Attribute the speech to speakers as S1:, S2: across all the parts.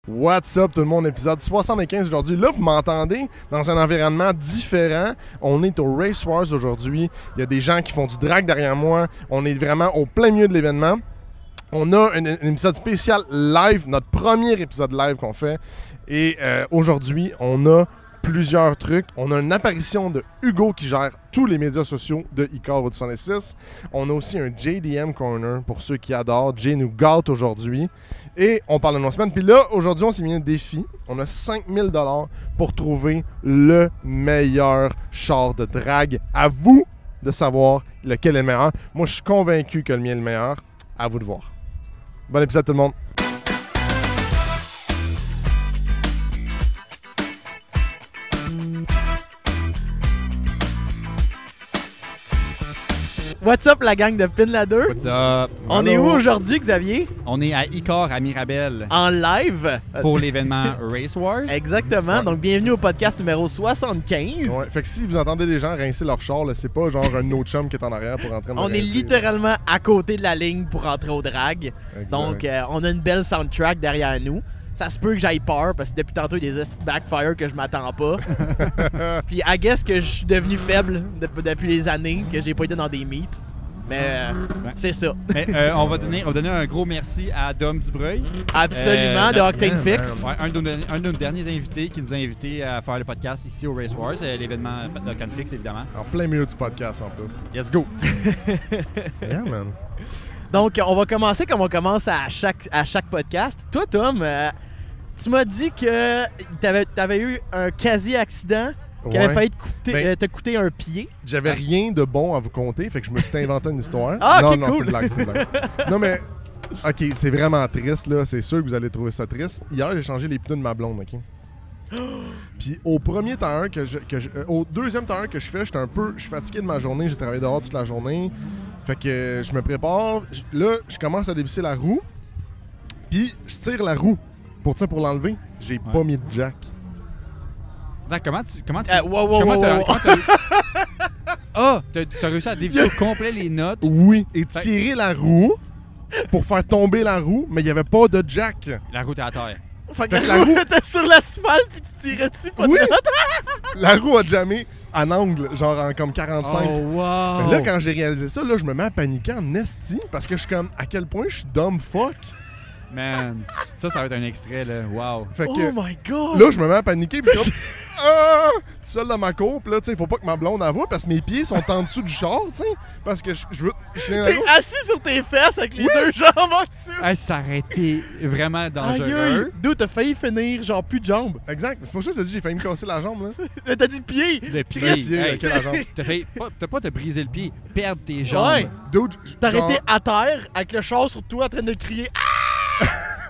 S1: What's up tout le monde, épisode 75 aujourd'hui. Là, vous m'entendez dans un environnement différent. On est au Race Wars aujourd'hui. Il y a des gens qui font du drag derrière moi. On est vraiment au plein milieu de l'événement. On a un épisode spécial live, notre premier épisode live qu'on fait. Et aujourd'hui, on a plusieurs trucs. On a une apparition de Hugo qui gère tous les médias sociaux de Icare ou de 106. On a aussi un JDM Corner pour ceux qui adorent. Jay nous gâte aujourd'hui. Et on parle de nos semaines. Puis là, aujourd'hui, on s'est mis un défi. On a 5000 $ pour trouver le meilleur char de drague. À vous de savoir lequel est le meilleur. Moi, je suis convaincu que le mien est le meilleur. À vous de voir. Bon épisode tout le monde.
S2: What's up la gang de Pin Ladder?
S3: What's up?
S2: On est où aujourd'hui, Xavier?
S3: On est à Icare à Mirabel
S2: En live.
S3: pour l'événement Race Wars.
S2: Exactement.
S1: Ouais.
S2: Donc, bienvenue au podcast numéro 75.
S1: Ouais, fait que si vous entendez des gens rincer leur char, là, c'est pas genre un autre chum qui est en arrière pour entrer dans
S2: On est littéralement à côté de la ligne pour entrer au drag. Donc, on a une belle soundtrack derrière nous. Ça se peut que j'aille peur parce que depuis tantôt, il y a des backfire que je m'attends pas. Puis, I guess que je suis devenu faible depuis les années, que j'ai pas été dans des meets. Mais c'est ça.
S3: Mais, on va donner un gros merci à Dom Dubreuil.
S2: Absolument, de Octane Fix.
S3: Ouais, un de nos derniers invités qui nous a invités à faire le podcast ici au Race Wars, l'événement d'Octane Fix évidemment.
S1: En plein milieu du podcast en plus.
S3: Let's go!
S1: Yeah, man.
S2: Donc, on va commencer comme on commence à chaque podcast. Toi, Tom, tu m'as dit que t'avais eu un quasi-accident qui avait failli te coûter un pied.
S1: J'avais rien de bon à vous conter, fait que je me suis inventé une histoire.
S2: Ah,
S1: non,
S2: ok,
S1: non,
S2: cool.
S1: c'est une blague, c'est une blague. Non, mais, OK, c'est vraiment triste, là. C'est sûr que vous allez trouver ça triste. Hier, j'ai changé les pneus de ma blonde, OK? Puis au premier tailleur au deuxième tailleur que je fais, je suis fatigué de ma journée, j'ai travaillé dehors toute la journée. Fait que je me prépare. Là, je commence à dévisser la roue. Puis je tire la roue pour l'enlever. J'ai pas mis de jack.
S3: Attends, comment tu
S2: Wow.
S3: Ah! T'as réussi à déviser au complet les notes.
S1: Oui, et tirer la roue pour faire tomber la roue, mais il n'y avait pas de jack.
S3: La route est à terre.
S2: Fait que
S1: Fait que
S2: la roue était sur l'asphalte puis tu tirais dessus, pas de
S1: Oui.
S2: notes.
S1: La roue a jamais en angle, genre en comme 45.
S3: Oh, wow!
S1: Mais là, quand j'ai réalisé ça, là, je me mets à paniquer en esti parce que je suis comme, à quel point je suis dumb fuck.
S3: Man, ça va être un extrait, là. Wow!
S1: Fait que
S2: Oh my god!
S1: là, je me mets à paniquer, puis comme, tout seul dans ma cour, puis là, tu sais, faut pas que ma blonde la voie parce que mes pieds sont en dessous du char, tu sais, parce que je viens
S2: T'es assis sur tes fesses avec les deux jambes en dessous.
S3: Hey, ça aurait été vraiment
S2: Aïe,
S3: dangereux.
S2: D'où t'as failli finir genre plus de jambes.
S1: Exact, c'est pour ça que je te dis, j'ai failli me casser la jambe, là.
S2: T'as dit pied.
S3: Le pied.
S1: Pied,
S3: Hey,
S1: ok, la jambe.
S3: T'as pas te briser le pied, perdre tes jambes.
S2: Ouais.
S1: Dude,
S2: T'aurais
S1: genre,
S2: été à terre avec le char sur toi en train de crier.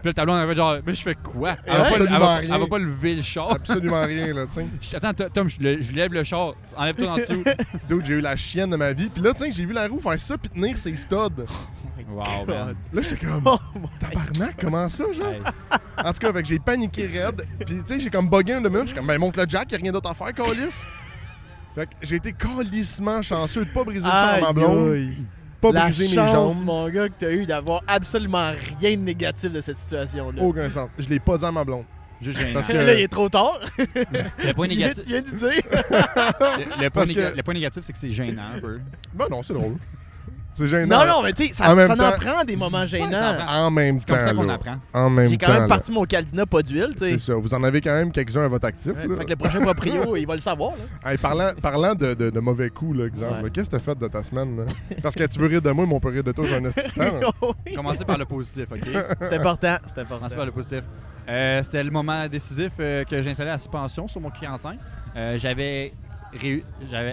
S3: Puis là, le tableau, on avait genre, mais je fais quoi? Elle
S2: Ouais.
S3: va pas,
S1: Absolument rien.
S3: elle va pas lever le char.
S1: absolument rien, là, tu sais.
S3: Attends, Tom, je lève le char. Enlève-toi en dessous.
S1: Dude, j'ai eu la chienne de ma vie, puis là, tu sais, j'ai vu la roue faire ça, puis tenir ses studs.
S3: Wow, man.
S1: Là, j'étais comme,
S2: Oh my
S1: tabarnak, comment ça, genre?
S3: Hey.
S1: En tout cas, fait que j'ai paniqué raide. Puis, tu sais, j'ai comme bugué un de minutes. Je suis comme, ben, monte le jack, y'a rien d'autre à faire, câlisse. Fait que j'ai été calissement chanceux de pas briser le char à ma blonde, pas
S2: La
S1: briser mes
S2: chance,
S1: jambes.
S2: mon gars, que t'as eu d'avoir absolument rien de négatif de cette situation-là.
S1: Aucun sens. Je l'ai pas dit à ma blonde.
S3: Juste gênant.
S1: Parce que-
S2: Là, il est trop tard.
S3: Le point
S2: Tu viens
S3: négatif,
S2: de dire.
S1: Parce que-
S3: le point négatif, c'est que c'est gênant un peu.
S1: Ben non, c'est drôle. C'est gênant.
S2: Non, mais tu sais, ça
S1: En même
S2: en
S1: temps-
S2: prend des moments gênants.
S3: ça en
S1: En même
S3: C'est
S1: temps,
S3: comme ça qu'on
S1: là.
S3: apprend.
S1: En même
S2: J'ai
S1: temps,
S2: quand même
S1: là.
S2: parti mon Caldina pas d'huile, tu sais.
S1: C'est ça. Vous en avez quand même quelques-uns à votre actif,
S2: Ouais,
S1: là.
S2: fait que le prochain proprio, il va le savoir. Là.
S1: Hey, parlant de mauvais coups, là, exemple,
S2: Ouais.
S1: là, qu'est-ce que t'as fait de ta semaine, là? Parce que tu veux rire de moi, mais on peut rire de toi, j'ai un esti de temps.
S2: Oui.
S3: Commencez par le positif, OK?
S2: C'est important. C'est important.
S3: Commencez par le positif. C'était le moment décisif que j'ai installé la suspension sur mon 45. J'avais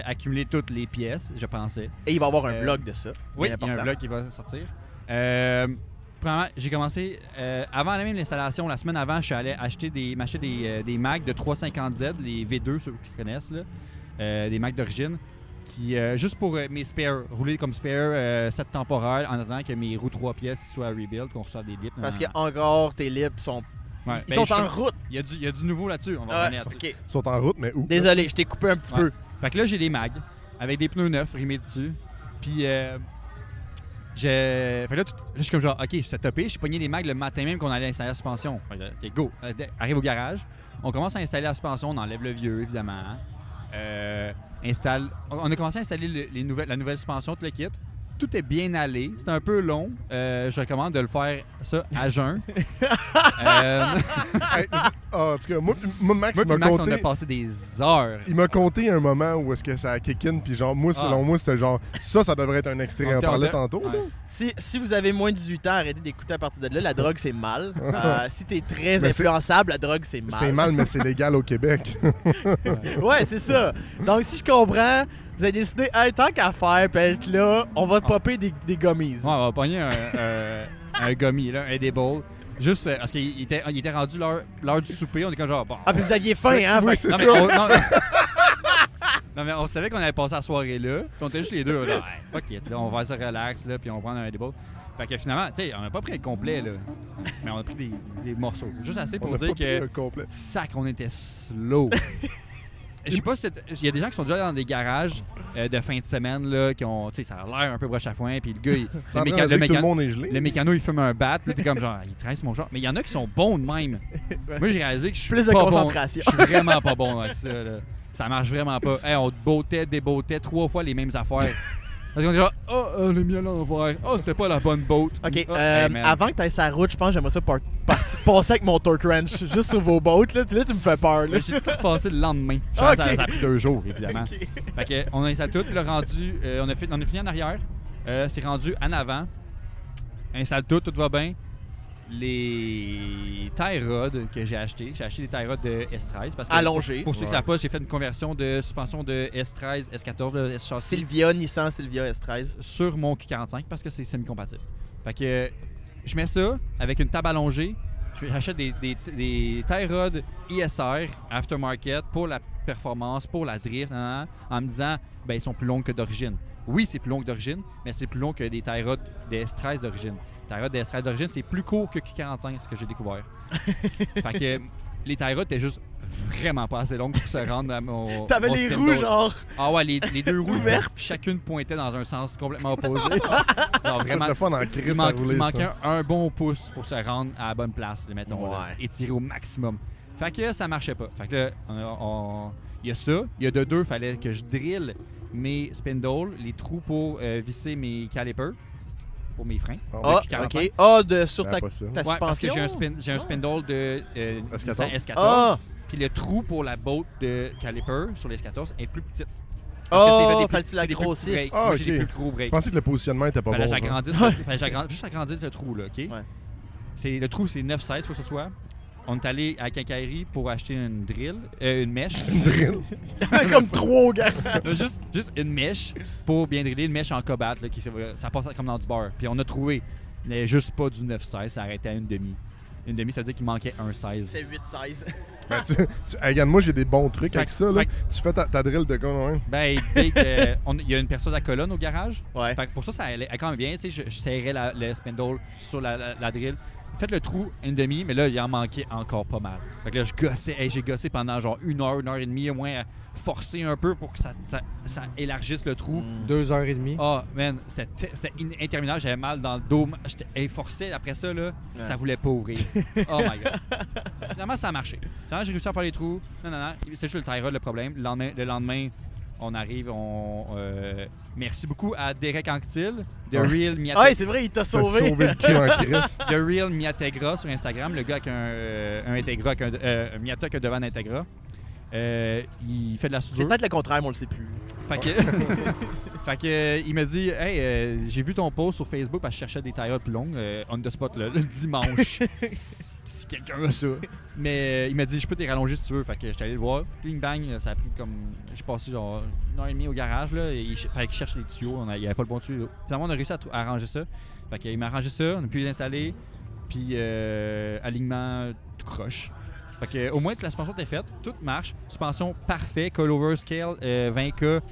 S3: accumulé toutes les pièces, je pensais.
S2: Et il va y avoir un vlog de ça.
S3: Oui,
S2: Bien
S3: il y a un
S2: important.
S3: vlog qui va sortir. Premièrement, j'ai commencé, avant même l'installation, la semaine avant, je suis allé m'acheter des Macs de 350Z, les V2, ceux qui connaissent, là, des Macs d'origine, qui, juste pour mes spares, rouler comme spare, 7 temporaires, en attendant que mes roues 3 pièces soient rebuild, qu'on reçoive des lips.
S2: Parce que encore tes lips sont,
S3: Ouais,
S2: ils
S3: ben,
S2: sont en route.
S3: Il y a du nouveau là-dessus, on va
S2: Ah,
S3: revenir là-dessus.
S2: ok.
S1: Ils sont en route, mais où?
S2: Désolé, je t'ai coupé un petit
S3: Ouais.
S2: peu.
S3: Fait que là, j'ai des mags avec des pneus neufs rimés dessus. Puis Fait que là, je suis comme genre, OK, c'est topé. J'ai pogné les mags le matin même qu'on allait installer la suspension. Fait que, OK, go. Arrive au garage. On commence à installer la suspension. On enlève le vieux, évidemment. On a commencé à installer la nouvelle suspension, tout le kit. Tout est bien allé. C'était un peu long. Je recommande de le faire ça à jeun.
S1: En tout cas, moi Max, il m'a
S3: Max,
S1: conté...
S3: on a passé des heures.
S1: Il m'a conté un moment où est-ce que ça a kick in, puis genre, moi, selon moi, c'était genre, ça devrait être un extrait. On parlait tantôt, là.
S2: Si vous avez moins de 18 ans, arrêtez d'écouter à partir de là. La drogue, c'est mal. Si t'es très influençable, la drogue, c'est mal.
S1: C'est mal, mais c'est légal au Québec.
S2: Ouais, c'est ça. Donc, si je comprends, vous avez décidé, hey, tant qu'à faire, puis être là, on va popper des gummies.
S3: Ouais, on va pogner un gummy, là, un edible. Juste parce qu'il était rendu l'heure du souper. On est comme genre, bon.
S2: Ah, puis vous aviez faim, hein?
S1: Oui, c'est ça.
S3: Non, mais on savait qu'on allait passer la soirée là. Puis on était juste les deux. Là, hey, fuck it, là, on va faire ça relax, là, puis on va prendre un edible. Fait que finalement, tu sais, on n'a pas pris le complet, là. Mais on a pris des morceaux. Juste assez pour dire que. Sac, on était slow. Je sais pas si il y a des gens qui sont déjà dans des garages de fin de semaine là, qui ont, tu sais, ça a l'air un peu broche à foin, puis le gars, le mécano, il fume un bat, puis t'es comme genre, il tresse mon genre. Mais il y en a qui sont bons de même. Moi, j'ai réalisé que je suis
S2: plus de
S3: pas
S2: concentration.
S3: Bon. Je suis vraiment pas bon avec ça. Là. Ça marche vraiment pas. Hey, on débotait 3 fois les mêmes affaires. Parce qu'on dit, on l'a mis à l'envers. C'était pas la bonne boat.
S2: OK, avant que tu ailles sa route, je pense que j'aimerais ça passer avec mon torque wrench juste sur vos boats. Là, tu me fais peur. Là.
S3: J'ai tout passé le lendemain. Ça a pris 2 jours, évidemment. Okay. Fait que, on a installé tout, le rendu. On a fini en arrière. C'est rendu en avant. Installe tout va bien. Les tie rods que j'ai acheté des tie rods de S13 parce que
S2: allongé.
S3: Pour ceux qui ne savent pas, j'ai fait une conversion de suspension de S13, S14, de S-châssis.
S2: Nissan Silvia S13
S3: sur mon Q45 parce que c'est semi-compatible. Fait que je mets ça avec une table allongée. J'achète des tie rods ISR aftermarket pour la performance, pour la drift, en me disant ben ils sont plus longs que d'origine. Oui, c'est plus long que d'origine, mais c'est plus long que des tie rods de S13 d'origine. Les tie rods de S13 d'origine, c'est plus court que Q45, ce que j'ai découvert. Fait que les tie rods étaient juste vraiment pas assez longues pour se rendre à mon.
S2: T'avais les roues, genre.
S3: Ah ouais, les 2 roues vertes, chacune pointait dans un sens complètement opposé. Genre vraiment. Il manquait un bon pouce pour se rendre à la bonne place, mettons, là, et tirer au maximum. Fait que ça marchait pas. Fait que là, il y a ça. Il y a de 2, il fallait que je drille mes spindles, les trous pour visser mes calipers. Pour mes freins.
S2: OK. Sur ta suspension?
S3: Parce que j'ai un spindle de S14. Puis le trou pour la botte de caliper sur les S14 est plus petite.
S2: Fallait que tu la grossisses.
S3: J'ai des plus gros breaks.
S1: Je pensais que le positionnement était pas bon.
S3: Fallait juste agrandir ce trou-là, OK? Ouais. Le trou, c'est 9,16, faut que ce soit. On est allé à Quincaillerie pour acheter une drill, une mèche.
S1: Une drill?
S2: Comme 3 gars.
S3: juste une mèche pour bien driller, une mèche en cobalt, là, ça passe comme dans du beurre. Puis on a trouvé, mais juste pas du 9,16, ça arrêtait à une demi. Une demi, ça veut dire qu'il manquait un 16.
S2: C'est 8,16.
S1: Ben, regarde, moi j'ai des bons trucs avec ça. Là. Tu fais ta drill de quoi, ouais?
S3: Ben, il y a une perceuse à colonne au garage.
S2: Ouais.
S3: Fait que pour ça allait quand même bien. Je serrais le spindle sur la drill. Faites le trou, une demi, mais là, il en manquait encore pas mal. Fait que là, je gossais. J'ai gossé pendant genre 1 heure et demie, au moins, à forcer un peu pour que ça élargisse le trou.
S4: 2 heures et demie.
S3: Ah, man, c'était interminable. J'avais mal dans le dos. J'étais forcé après ça, là. Ouais. Ça voulait pas ouvrir. Oh my God. Finalement, ça a marché. Finalement, j'ai réussi à faire les trous. Non. C'est juste le tie rod le problème. Le lendemain, on arrive, merci beaucoup à Derek Anctil, The Real Miategra.
S2: Ah, c'est vrai, il t'a sauvé.
S1: T'as sauvé le cul en crise.
S3: The Real Miategra sur Instagram, le gars avec un Integra, un Miata avec un devant d'Integra. Il fait de la soudure.
S2: C'est peut-être le contraire, mais on le sait plus.
S3: Fait que il m'a dit, hey, j'ai vu ton post sur Facebook parce que je cherchais des tailles plus longues, on the spot le dimanche. Si quelqu'un a ça. Mais il m'a dit, je peux te rallonger si tu veux. Fait que j'étais allé le voir. Bing bang, ça a pris comme. J'ai passé genre 1h30 au garage. Là, et il fallait qu'il cherche les tuyaux. Il n'y avait pas le bon tuyau. Finalement, on a réussi à arranger ça. Fait qu'il m'a arrangé ça. On a pu l'installer. Puis alignement tout croche. Fait que au moins toute la suspension était faite. Tout marche. Suspension parfait. Coilover scale 20K.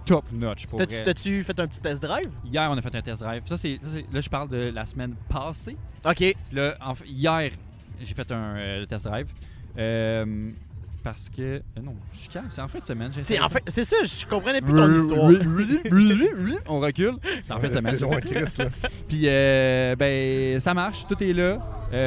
S3: Top notch pour
S2: T'as-tu fait un petit test drive?
S3: Hier, on a fait un test drive. Là, je parle de la semaine passée.
S2: OK.
S3: Là, hier, j'ai fait un test drive. parce que... non, je suis calme, c'est en fin de semaine.
S2: C'est ça, je comprenais plus ton histoire.
S3: On recule. C'est en fin de semaine.
S1: Ouais, Chris, là.
S3: Puis, ben, ça marche, tout est là.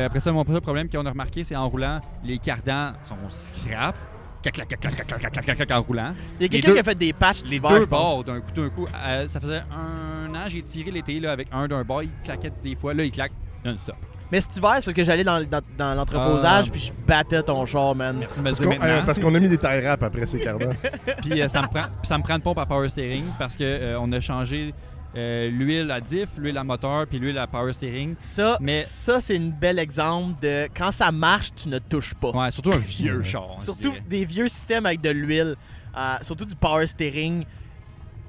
S3: Après ça, mon problème qu'on a remarqué, c'est en roulant, les cardans sont scrap. Clac, en roulant.
S2: Il y a quelqu'un qui a fait des patchs
S3: Les
S2: d'hiver,
S3: deux
S2: je pense.
S3: bords d'un coup. Ça faisait un an, j'ai tiré l'été là, avec un d'un bord, il claquait des fois. Là, il claque non-stop.
S2: Mais cet hiver, c'est parce que j'allais dans l'entreposage puis je battais ton char, man.
S3: Merci de me le dire maintenant.
S1: Parce qu'on a mis des tie wraps après ces cardans.
S3: Puis ça me prend une pompe à power steering parce que on a changé l'huile à diff, l'huile à moteur puis l'huile à power steering.
S2: Ça, c'est un bel exemple de quand ça marche, tu ne touches pas.
S3: Ouais, surtout un vieux char.
S2: Surtout des vieux systèmes avec de l'huile, surtout du power steering.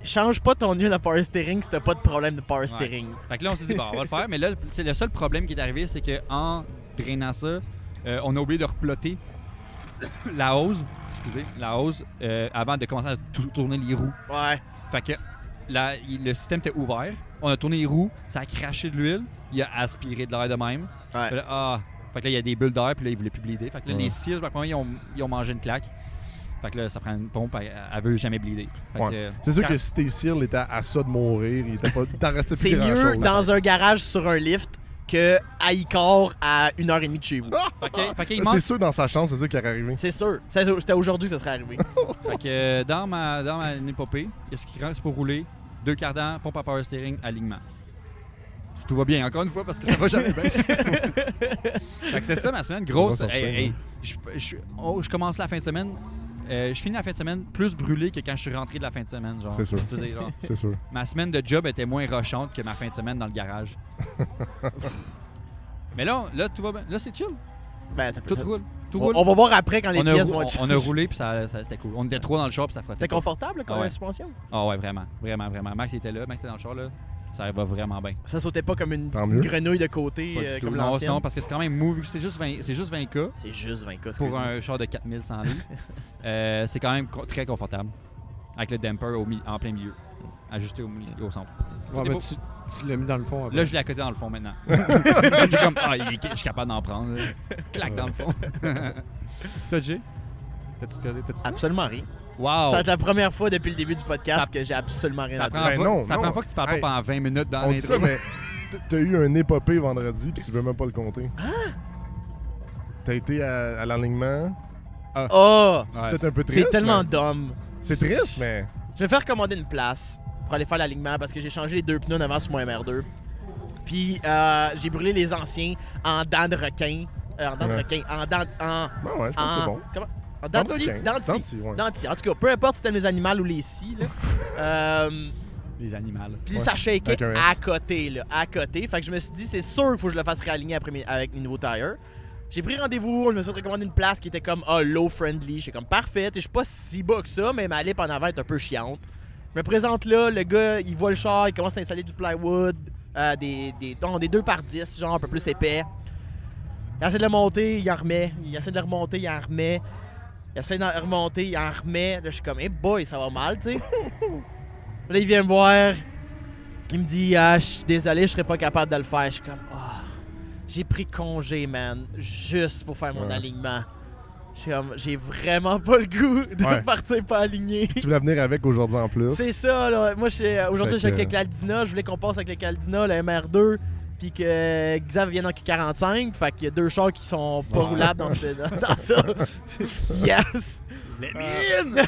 S2: Change pas ton huile à power steering si t'as pas de problème de power steering.
S3: Fait que là, on s'est dit, bon, on va le faire. Mais là, c'est le seul problème qui est arrivé, c'est qu'en drainant ça, on a oublié de replotter la hose, avant de commencer à tourner les roues.
S2: Ouais.
S3: Fait que le système était ouvert. On a tourné les roues, ça a craché de l'huile, il a aspiré de l'air de même.
S2: Ouais.
S3: Fait que là, il y a des bulles d'air, puis là, il voulait plus bleeder. Fait que là, les cils, ils ont mangé une claque. Fait que là, ça prend une pompe, elle veut jamais bleeder.
S1: C'est sûr que si tes cils étaient à ça de mourir, t'en restais plus grand-chose.
S2: C'est mieux dans un garage sur un lift que à Icor à 1h30 de chez vous.
S1: C'est sûr, dans sa chambre, c'est sûr qu'il aurait arrivé.
S2: C'est sûr. C'était aujourd'hui que ça serait arrivé.
S3: Fait que dans ma épopée, il y a ce qui reste pour rouler, 2 cardans, pompe à power steering, alignement. Si tout va bien, encore une fois, parce que ça va jamais bien. Fait que c'est ça ma semaine. Grosse. Je commence la fin de semaine. Je finis la fin de semaine plus brûlé que quand je suis rentré de la fin de semaine. Genre.
S1: C'est sûr. C'est sûr.
S3: Ma semaine de job était moins rochante que ma fin de semaine dans le garage. Mais là, tout va bien. Là, c'est chill.
S2: Ben,
S3: tout roule. Tout roule.
S2: On va voir après quand les pièces vont être
S3: on a roulé puis c'était cool. On était 3 dans le char puis ça frottait.
S2: C'était confortable comme
S3: la
S2: suspension?
S3: Ah ouais, vraiment. Max était là, Max était dans le char là. Ça va vraiment bien.
S2: Ça sautait pas comme une grenouille de côté comme l'ancienne?
S3: Non, parce que c'est quand même mou vu que c'est juste 20K.
S2: C'est juste 20K.
S3: Pour un char de 4100 livres. C'est quand même très confortable. Avec le damper en plein milieu. Ajusté au centre.
S4: Ouais, mais tu l'as mis dans le fond.
S3: Là, je l'ai à côté dans le fond maintenant. Je suis comme, je suis capable d'en prendre. Là. Clac dans le fond. Toi, Jay? T'as-tu
S2: Absolument rien.
S3: Wow!
S2: Ça va être la première fois depuis le début du podcast que j'ai absolument rien à dire.
S3: C'est la première fois que tu parles pas pendant 20 minutes dans
S1: l'intro. On dit ça, mais t'as eu un épopée vendredi puis tu veux même pas le compter. T'as été à l'alignement. C'est peut-être un peu triste.
S2: C'est tellement dumb.
S1: C'est triste, mais...
S2: Je vais faire commander une place pour aller faire l'alignement parce que j'ai changé les 2 pneus en avant sur mon MR2. Puis j'ai brûlé les anciens en dents de requin. Ouais, je pense que c'est bon.
S1: Comment?
S2: Denti. En tout cas, peu importe si t'aimes les animaux ou les scies.
S3: Les animaux.
S2: Puis ça shakeait à côté. Fait que je me suis dit, c'est sûr qu'il faut que je le fasse réaligner avec mes nouveaux tires. J'ai pris rendez-vous, je me suis recommandé une place qui était comme low friendly. J'étais comme parfait. Je suis pas si bas que ça, mais ma lip en avant est un peu chiante. Je me présente là, le gars, il voit le char, il commence à installer du plywood, des 2x10, genre un peu plus épais. Il essaie de le monter, il en remet. Il essaie de le remonter, il en remet. Il essaie de le remonter, il en remet. Là, je suis comme, hey boy, ça va mal, tu sais. Là, il vient me voir. Il me dit, je suis désolé, je serais pas capable de le faire. Je suis comme, j'ai pris congé, man, juste pour faire mon alignement. J'ai vraiment pas le goût de partir pas aligné.
S1: Tu voulais venir avec aujourd'hui en plus.
S2: C'est ça, là. Moi, aujourd'hui, je suis avec le Caldina. Je voulais qu'on passe avec le Caldina, le MR2. Puis que Xav vienne en Q45, fait qu'il y a 2 chars qui sont pas roulables dans ça. Yes!
S3: Les miennes!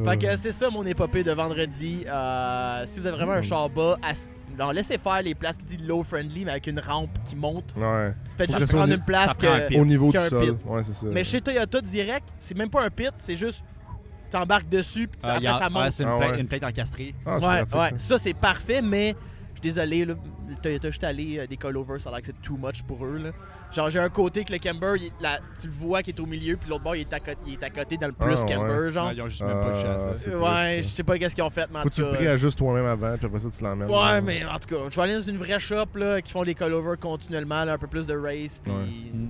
S2: Fait que c'est ça mon épopée de vendredi. Si vous avez vraiment un char bas, laissez faire les places qui disent low friendly, mais avec une rampe qui monte.
S1: Ouais.
S2: Faites juste prendre une place
S1: au niveau du
S2: sol.
S1: Ouais, c'est ça.
S2: Mais chez Toyota direct, c'est même pas un pit, c'est juste tu embarques dessus, puis après ça monte.
S3: C'est une plate encastrée.
S2: Ça c'est parfait, mais désolé, là, le Toyota, je suis allé des coilovers, ça a l'air que c'est too much pour eux. Là. Genre, j'ai un côté que le camber, tu le vois qui est au milieu, puis l'autre bord, il est à côté dans le plus camber, genre.
S3: Ils ont juste même pas touché à ça.
S2: Ouais, je sais pas qu'est-ce qu'ils ont fait, mais en tout cas...
S1: Faut que tu le réajustes toi-même avant, puis après ça, tu l'emmènes.
S2: Ouais, mais en tout cas, je vais aller dans une vraie shop, là, qui font des coilovers continuellement, là, un peu plus de race, puis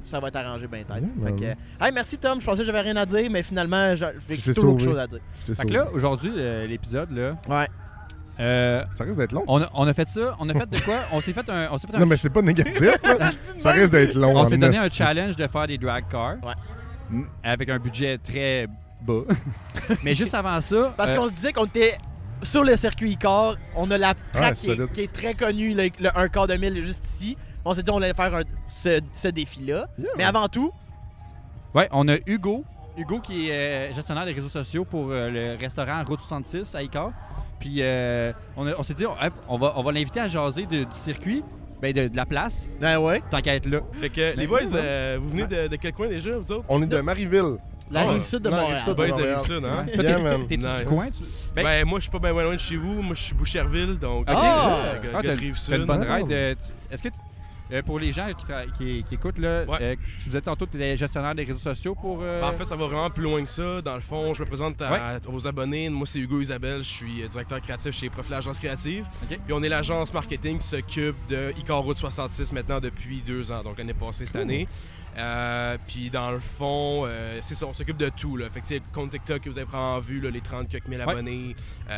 S2: ça va être arrangé bien tête. Fait que... Hey, merci Tom, je pensais que j'avais rien à dire, mais finalement, j'ai toujours quelque chose à dire.
S3: Fait que là, aujourd'hui, l'épisode, là...
S2: Ouais.
S1: Ça risque d'être long.
S3: On a fait ça. On a fait de quoi? On s'est fait un...
S1: Non, mais c'est pas négatif. Ça risque d'être long.
S3: On s'est donné un challenge de faire des drag cars.
S2: Ouais.
S3: avec un budget très bas. Mais juste avant ça...
S2: Parce qu'on se disait qu'on était sur le circuit Icar, on a la track qui est très connue, le 1 quart de mille juste ici. On s'est dit on allait faire ce défi-là. Yeah. Mais avant tout...
S3: Ouais, on a Hugo. Hugo qui est gestionnaire des réseaux sociaux pour le restaurant Route 66 à Icar. Puis on s'est dit, on va l'inviter à jaser du circuit, de la place.
S2: Ben ouais.
S3: Tant qu'à être là.
S5: Fait que les boys, vous venez de quel coin déjà, vous autres?
S1: On est de Marieville.
S2: La rive sud de Montréal.
S5: Boys de la rive sud, hein?
S3: T'es du coin?
S5: Ben moi, je suis pas bien loin de chez vous. Moi, je suis Boucherville, donc
S3: t'as une bonne ride. Est-ce que... pour les gens qui écoutent, là, tu disais tantôt que tu es gestionnaire des réseaux sociaux pour...
S5: En fait, ça va vraiment plus loin que ça. Dans le fond, je me présente aux abonnés. Moi, c'est Hugo Isabelle. Je suis directeur créatif chez Profil Agence Créative. Okay. Puis on est l'agence marketing qui s'occupe de Icar Route 66 maintenant depuis 2 ans, donc l'année passée cette année. Puis dans le fond, c'est ça, on s'occupe de tout. Là. Fait que, le compte TikTok que vous avez probablement vu, là, les 30 quelques mille abonnés,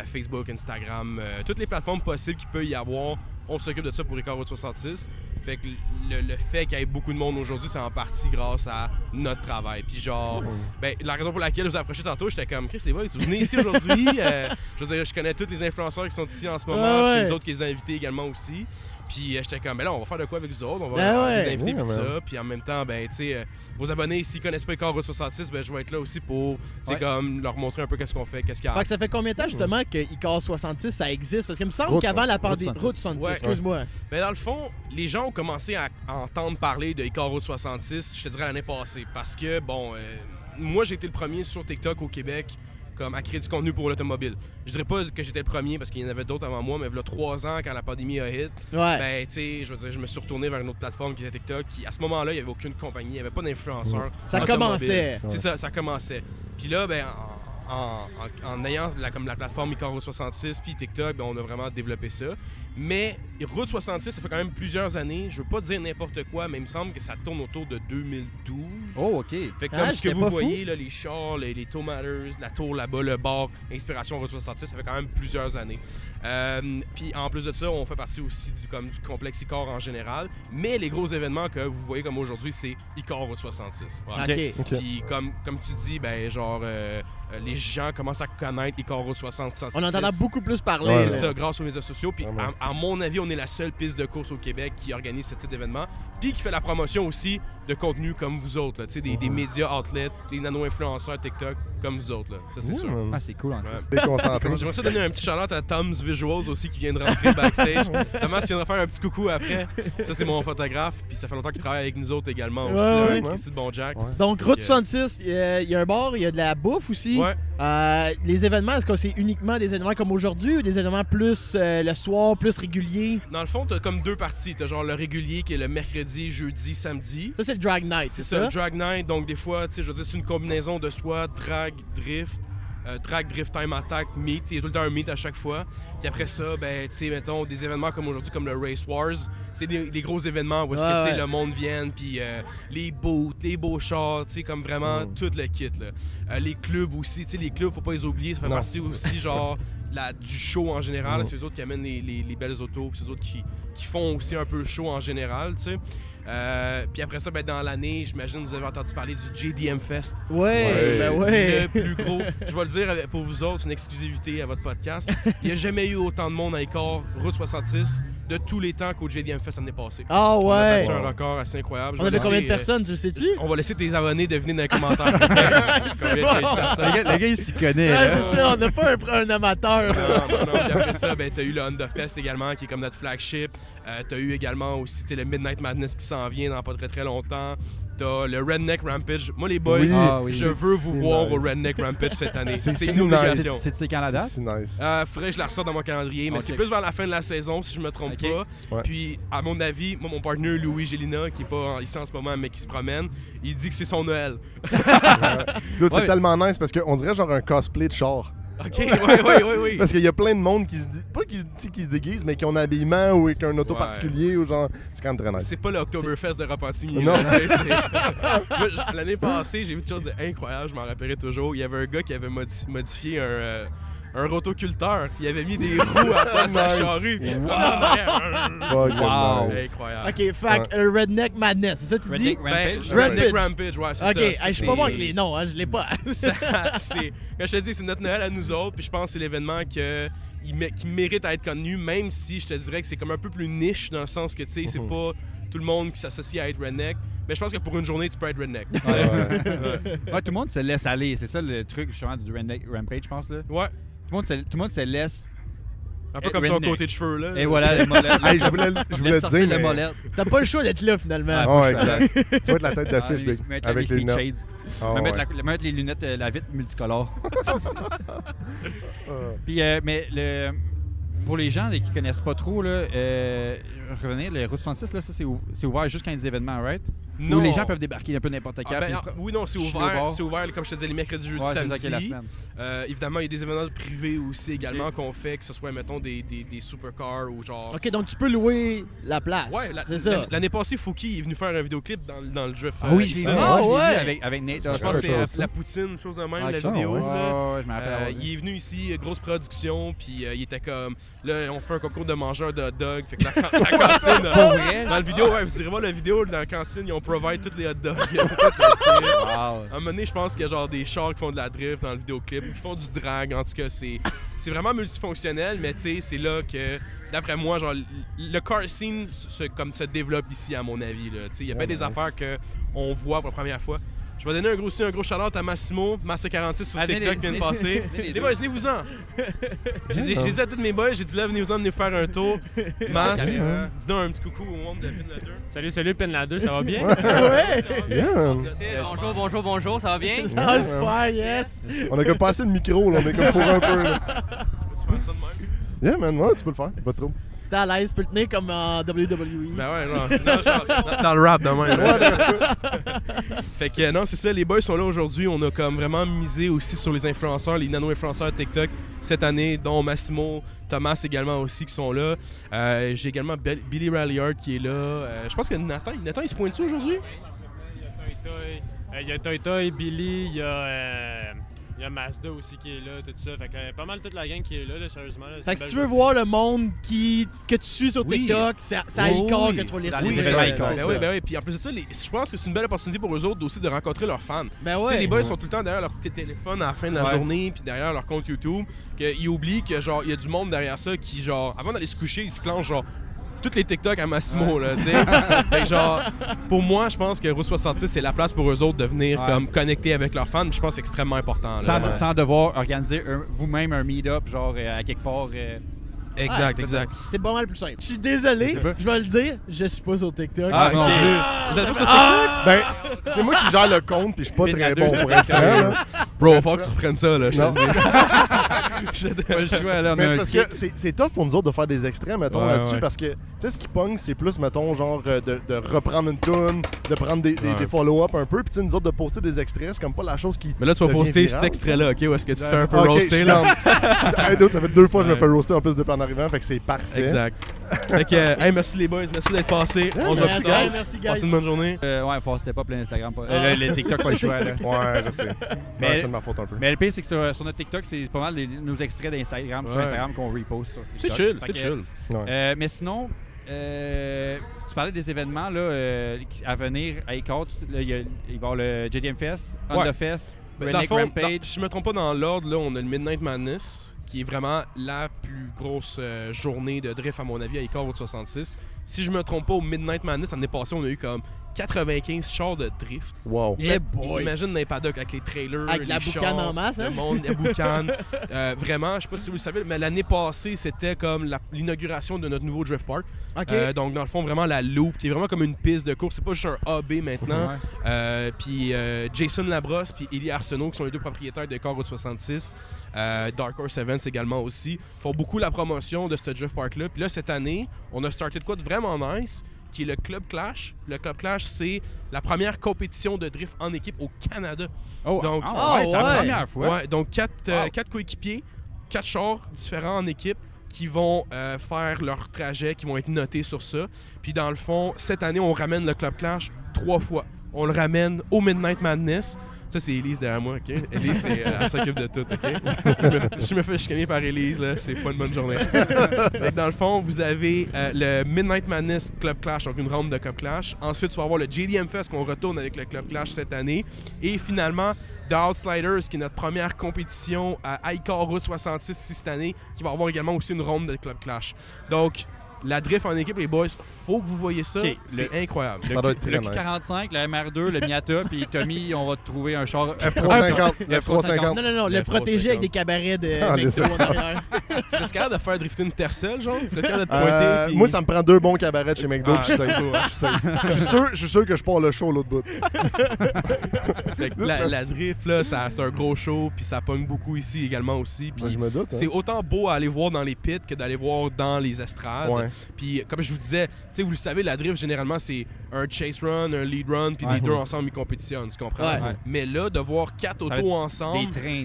S5: Facebook, Instagram, toutes les plateformes possibles qu'il peut y avoir, on s'occupe de ça pour Icar Route 66. Fait que le fait qu'il y ait beaucoup de monde aujourd'hui, c'est en partie grâce à notre travail. Puis genre, la raison pour laquelle je vous ai approché tantôt, j'étais comme, Chris, les boys, vous venez ici aujourd'hui. Je veux dire, je connais tous les influenceurs qui sont ici en ce moment, puis c'est nous autres qui les invités également aussi. Puis j'étais comme, là, on va faire de quoi avec vous autres? On va les inviter pour ça. Puis en même temps, tu sais, vos abonnés, s'ils connaissent pas Icar Route 66, je vais être là aussi pour, comme, leur montrer un peu qu'est-ce qu'on fait, qu'est-ce qu'il y a.
S2: Fait que ça fait combien de temps, justement, que Icar 66, ça existe? Parce qu'il me semble qu'avant la pandémie... Route 66, excuse-moi.
S5: Ben dans le fond, les gens ont commencé à entendre parler de Icar Route 66, je te dirais, l'année passée. Parce que, moi, j'ai été le premier sur TikTok au Québec à créer du contenu pour l'automobile. Je dirais pas que j'étais le premier parce qu'il y en avait d'autres avant moi, mais il y a 3 ans, quand la pandémie a hit, tu sais, je veux dire, je me suis retourné vers une autre plateforme qui était TikTok. À ce moment-là, il n'y avait aucune compagnie, il n'y avait pas d'influenceurs.
S2: Ça commençait.
S5: C'est ça, ça commençait. Puis là, en ayant la plateforme Icar Route 66 puis TikTok, on a vraiment développé ça. Mais Route 66, ça fait quand même plusieurs années. Je veux pas dire n'importe quoi, mais il me semble que ça tourne autour de 2012.
S3: Oh, OK.
S5: Fait que comme ce que vous voyez, là, les chars, les Tow-Matters, la tour là-bas, le bar, Inspiration Route 66, ça fait quand même plusieurs années. Puis en plus de ça, on fait partie aussi du complexe Icar en général. Mais les gros événements que vous voyez comme aujourd'hui, c'est Icar Route 66. Voilà.
S2: Okay.
S5: Puis comme tu dis, les gens commencent à connaître Icar Route 66.
S2: On en entend beaucoup plus parler.
S5: C'est ça, grâce aux médias sociaux. Puis à mon avis, on est la seule piste de course au Québec qui organise ce type d'événement. Puis qui fait la promotion aussi de contenu comme vous autres. Là, des médias outlets, des nano-influenceurs TikTok comme vous autres. Là. Ça, c'est sûr.
S3: Ah, c'est cool.
S1: Déconcentré.
S5: J'aimerais ça donner un petit shout-out à Tom's Visuals aussi qui vient de rentrer backstage. Thomas viendra faire un petit coucou après. Ça, c'est mon photographe. Puis ça fait longtemps qu'il travaille avec nous autres également aussi. Christy de Bon-Jack.
S2: Donc, Route 66, il y a un bar, il y a de la bouffe aussi. Les événements, est-ce que c'est uniquement des événements comme aujourd'hui ou des événements plus le soir, plus réguliers?
S5: Dans le fond, t'as comme 2 parties. T'as genre le régulier qui est le mercredi, jeudi, samedi.
S2: Ça, c'est le drag night, c'est ça?
S5: Le drag night, donc des fois, tu sais, je veux dire, c'est une combinaison de soit drag, drift, drag, drift, time attack, meet. Il y a tout le temps un meet à chaque fois. Puis après ça, tu sais, mettons, des événements comme aujourd'hui, comme le Race Wars, c'est des gros événements où est-ce que, tu sais, le monde vient, puis les boots, les beaux chars, tu sais, comme vraiment tout le kit, là. Les clubs aussi, tu sais, les clubs, faut pas les oublier, ça fait partie aussi, genre, du show en général. C'est eux autres qui amènent les belles autos, puis c'est eux autres qui font aussi un peu le show en général, tu sais. Puis après ça, dans l'année, j'imagine que vous avez entendu parler du JDM Fest. Le plus gros. Je vais le dire pour vous autres, une exclusivité à votre podcast. Il n'y a jamais eu autant de monde à Icar, Route 66, de tous les temps qu'au JDM Fest l'année passée.
S2: Ah ouais!
S5: On a battu un record assez incroyable.
S2: On avait combien de personnes, tu sais-tu?
S5: On va laisser tes abonnés deviner dans les commentaires.
S3: Le gars, il s'y connaît.
S2: C'est ça, on n'a pas un amateur.
S5: Non. Puis après ça, t'as eu le Honda Fest également, qui est comme notre flagship. T'as eu également aussi le Midnight Madness qui s'en vient dans pas très très longtemps. T'as le Redneck Rampage. Moi, les boys, je veux vous voir au Redneck Rampage cette année. C'est une obligation.
S3: C'est quand la date?
S1: C'est nice.
S5: Faudrait que je la ressorte dans mon calendrier, mais c'est plus vers la fin de la saison, si je me trompe pas. Puis, à mon avis, mon partenaire Louis Gélina, qui est pas ici en ce moment, mais qui se promène, il dit que c'est son Noël.
S1: C'est tellement nice parce qu'on dirait genre un cosplay de char.
S5: OK, oui.
S1: Parce qu'il y a plein de monde qui se déguisent, mais qui ont un habillement ou qui ont un auto particulier ou genre. C'est quand même très nice.
S5: C'est pas l'Oktoberfest de Repentigny.
S1: Non.
S5: L'année passée, j'ai vu quelque chose d'incroyable, je m'en rappellerai toujours. Il y avait un gars qui avait modifié un rotoculteur. Puis il avait mis des roues à la place de la charrue. Puis il se promenait en arrière.
S3: Wow.
S5: Incroyable.
S2: Ok, fait Redneck Madness, c'est ça que tu dis?
S3: Redneck Rampage.
S5: Redneck Rampage, ouais, c'est ça.
S2: Ok, hey, je suis pas bon avec les noms, hein, je l'ai pas.
S5: Comme je te dis, c'est notre Noël à nous autres. Puis je pense que c'est l'événement qui mérite à être connu, même si je te dirais que c'est comme un peu plus niche dans le sens que, tu sais, c'est pas tout le monde qui s'associe à être redneck. Mais je pense que pour une journée, tu peux être redneck.
S3: Ouais, tout le monde se laisse aller. C'est ça le truc justement du Redneck Rampage, je pense. Là.
S5: Ouais.
S3: Tout le monde se laisse.
S5: Un peu comme ton côté de cheveux, là.
S3: Et voilà, le mollet.
S1: Hey, je voulais te dire,
S3: le
S1: mais...
S3: mollet.
S2: T'as pas le choix d'être là, finalement.
S1: Oh, exact. Tu vas être la tête d'affiche, Big, avec les lunettes.
S3: Shades.
S1: Oh,
S3: mettre les lunettes, la vitre multicolore. Puis, mais pour les gens qui connaissent pas trop, là, revenir, le Route 66, là, ça, c'est ouvert juste quand il y a des événements, right?
S5: Non.
S3: Où les gens peuvent débarquer un peu n'importe quand.
S5: Oui, non, c'est ouvert. C'est ouvert, comme je te disais, les mercredis, jeudis, samedis.
S3: C'est ça, la semaine.
S5: Évidemment, il y a des événements privés aussi également qu'on fait, que ce soit, mettons, des supercars ou genre...
S2: Ok, donc tu peux louer la place.
S5: Ouais,
S2: c'est ça.
S5: L'année passée, Fouki est venu faire un vidéoclip dans le drift.
S3: Ah oui, je l'ai vu avec Nate.
S5: Je pense que c'est la poutine, chose de même, la vidéo.
S3: Ouais, je me rappelle.
S5: Il est venu ici, grosse production, puis il était comme... Là, on fait un concours de mangeurs de hot dog. Fait que la cantine... Dans la vidéo, ouais, vous irez voir la vidéo, dans la cantine, ils ont provide toutes les hot dogs. À un moment donné, je pense qu'il y a genre des chars qui font de la drift dans le vidéoclip, qui font du drag. En tout cas, c'est vraiment multifonctionnel, mais tu sais, c'est là que, d'après moi, genre, le car scene se développe ici, à mon avis. Il y a bien des affaires qu'on voit pour la première fois. Je vais donner un gros shout-out à Massimo, Massa46 sur TikTok qui vient de passer. Les boys, venez-vous-en! J'ai dit à tous mes boys, j'ai dit là, venez-vous-en, venez faire un tour. Mass, dis-nous un petit coucou au monde de Pinlader.
S6: Salut Pinlader, ça va bien?
S2: Ouais!
S6: Bonjour, ça va bien?
S2: Ah, super, yes!
S1: On a comme pas assez de micro, là, on est comme fourré un peu. Là.
S5: Tu fais ça de même?
S1: Yeah, man, ouais, tu peux le faire, pas trop.
S2: T'es à l'aise, tu peux le tenir comme en WWE.
S5: Ben ouais, non genre, dans le rap, de même. Fait que non, c'est ça, les boys sont là aujourd'hui. On a comme vraiment misé aussi sur les influenceurs, les nano-influenceurs TikTok cette année, dont Massimo, Thomas également aussi qui sont là. J'ai également Billy Ralliard qui est là. Je pense que Nathan, il se pointe-tu aujourd'hui?
S6: Il y a Toy Toy, Billy, il y a Mazda aussi qui est là, tout ça. Fait que pas mal toute la gang qui est là, sérieusement. Là,
S2: fait que si tu veux voir le monde que tu suis sur TikTok, c'est à Icor que tu vas les retrouver.
S5: Ben oui. Puis en plus de ça, je pense que c'est une belle opportunité pour eux autres aussi de rencontrer leurs fans.
S2: Ben ouais.
S5: Les boys sont tout le temps derrière leur téléphone à la fin de la journée, puis derrière leur compte YouTube, qu'ils oublient que genre il y a du monde derrière ça qui genre avant d'aller se coucher, ils se clenchent genre toutes les TikTok à Massimo, là, tu sais. Fait que genre, pour moi, je pense que Route 66, c'est la place pour eux autres de venir comme connecter avec leurs fans. Je pense que c'est extrêmement important. Là.
S3: Sans devoir organiser vous-même un meet-up, genre à quelque part.
S5: Exact.
S2: C'est pas mal plus simple. Je suis désolé, je vais le dire, je suis pas sur TikTok.
S3: Non plus.
S5: Vous êtes pas sur TikTok?
S1: Ben, c'est moi qui gère le compte, puis je suis pas très bon pour être franc, là.
S5: Bro, faut que tu reprennes ça, là, je te dis.
S3: Mais
S1: c'est parce que c'est tough pour nous autres de faire des extraits, mettons, là-dessus, parce que, tu sais, ce qui pogne, c'est plus, mettons, genre, de reprendre une toune, de prendre des follow-up un peu, puis tu sais, nous autres, de poster des extraits, c'est comme pas la chose qui.
S5: Mais là, tu vas poster cet extrait-là, OK? Ou est-ce que tu te fais un peu roaster, là?
S1: Ça fait 2 fois que je me fais roaster en plus depuis en arrivant, fait que c'est parfait.
S5: Exact. Fait que, hey, merci les boys, merci d'être passés. On se voit plus tard.
S2: Merci, guys.
S5: Passez une bonne journée.
S3: Ouais, faut c'était pas plein Instagram. Les TikTok, pas le choix, là.
S1: Ouais, je sais.
S3: Mais
S1: c'est de ma faute un peu.
S3: Mais le pire, c'est que sur notre TikTok, c'est pas mal nos extraits d'Instagram sur Instagram qu'on reposte sur TikTok.
S5: C'est chill.
S3: Mais sinon, tu parlais des événements là, à venir à Icor. Il va y avoir le JDM Fest, Honda Fest, Redneck Rampage.
S5: Si je me trompe pas dans l'ordre, là, on a le Midnight Madness, qui est vraiment la plus grosse journée de drift, à mon avis, à Icor Route 66. Si je me trompe pas, au Midnight Madness, l'année passée, on a eu comme 95 chars de drift.
S1: Wow.
S5: Imagine dans les paddocks avec les trailers,
S2: avec
S5: les
S2: la boucane en masse, hein?
S5: Le monde, la boucane. Vraiment, je sais pas si vous le savez, mais l'année passée, c'était comme l'inauguration de notre nouveau drift park.
S2: Okay.
S5: Donc, dans le fond, vraiment la Loop, qui est vraiment comme une piste de course. C'est pas juste un AB maintenant. Puis Jason Labrosse puis Élie Arsenault, qui sont les deux propriétaires de Icor Route 66. Dark Horse Events également aussi. Font beaucoup la promotion de ce drift park-là. Puis là, cette année, on a starté de quoi de vraiment nice, qui est le Club Clash. Le Club Clash, c'est la première compétition de drift en équipe au Canada. Donc,
S3: c'est la première fois.
S5: Ouais, donc 4 coéquipiers, 4 chars différents en équipe qui vont faire leur trajet, qui vont être notés sur ça. Puis dans le fond, cette année, on ramène le Club Clash 3 fois. On le ramène au Midnight Madness. Ça, c'est Elise derrière moi, OK? Elise, elle s'occupe de tout, OK? Je me fais chicaner par Elise, là. C'est pas une bonne journée. Dans le fond, vous avez le Midnight Madness Club Clash, donc une ronde de Club Clash. Ensuite, tu vas avoir le JDM Fest qu'on retourne avec le Club Clash cette année. Et finalement, The Outsliders, qui est notre première compétition à Icar Route 66 cette année, qui va avoir également aussi une ronde de Club Clash. Donc, la drift en équipe, les boys, faut que vous voyez ça.
S3: Okay,
S5: c'est incroyable.
S1: Ça doit être
S3: Le
S1: très nice.
S3: Q45, le MR2, le Miata, puis Tommy, on va te trouver un char.
S1: F350. Le F350.
S2: Non, le protéger avec des cabarets de McDo en arrière.
S5: Tu serais capable de faire drifter une tercelle, genre? Tu serais capable de te pointer? Puis...
S1: Moi, ça me prend 2 bons cabarets de chez McDo, puis je suis safe. Je suis sûr que je pars le show l'autre bout.
S5: La drift, là, c'est un gros show, puis ça pogne beaucoup ici également aussi. Puis
S1: je me doute.
S5: c'est autant beau à aller voir dans les pits que d'aller voir dans les estrades.
S1: Ouais.
S5: Puis comme je vous disais, vous le savez, la drift, généralement, c'est un chase run, un lead run, puis les deux ensemble, ils compétitionnent, tu comprends?
S2: Ouais.
S5: Mais là, de voir 4 autos ensemble,
S3: des trains,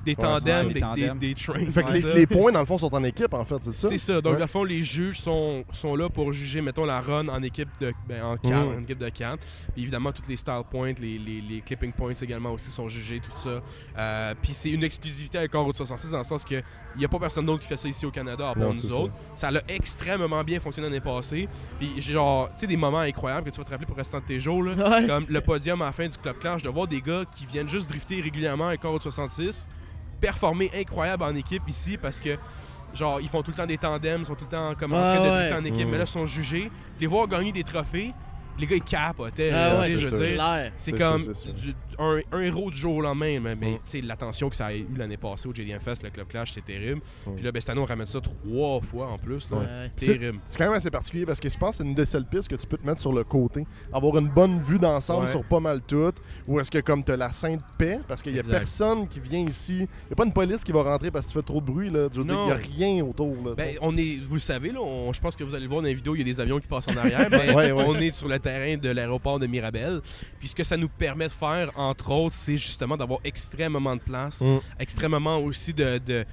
S5: des tandems, des trains.
S1: Fait que les points, dans le fond, sont en équipe, en fait, c'est ça?
S5: C'est ça. Donc, dans le fond, les juges sont là pour juger, mettons, la run en équipe de en équipe de 4. Puis évidemment, toutes les style points, les clipping points également aussi sont jugés, tout ça. Puis c'est une exclusivité avec Route 66 dans le sens que il n'y a pas personne d'autre qui fait ça ici au Canada à part nous autres. Ça a extrêmement bien fonctionné l'année passée. Puis genre, tu sais, des moments incroyables que tu vas te rappeler pour le restant de tes jours. Là, comme le podium à la fin du Club Clash, de voir des gars qui viennent juste drifter régulièrement avec Route 66, performer incroyable en équipe ici parce que genre, ils font tout le temps des tandems, ils sont tout le temps comme en train de drifter en équipe, mais là, ils sont jugés. Les voir gagner des trophées, les gars, ils capotaient. Je veux dire, c'est comme un héros du jour au lendemain. Mais l'attention que ça a eu l'année passée au JDM Fest, le Club Clash, c'est terrible. Puis là, cette année, on ramène ça 3 fois en plus. Là. Terrible.
S1: C'est quand même assez particulier parce que je pense que c'est une des seules pistes que tu peux te mettre sur le côté. Avoir une bonne vue d'ensemble sur pas mal tout. Ou est-ce que comme tu as la Sainte Paix, parce qu'il y a personne qui vient ici. Il n'y a pas une police qui va rentrer parce que tu fais trop de bruit. Là. Je veux dire, il n'y a rien autour. Là,
S5: vous le savez, là, je pense que vous allez le voir dans les vidéos, il y a des avions qui passent en arrière. Mais on est sur le terrain de l'aéroport de Mirabel. Puis ce que ça nous permet de faire, entre autres, c'est justement d'avoir extrêmement de place, extrêmement aussi de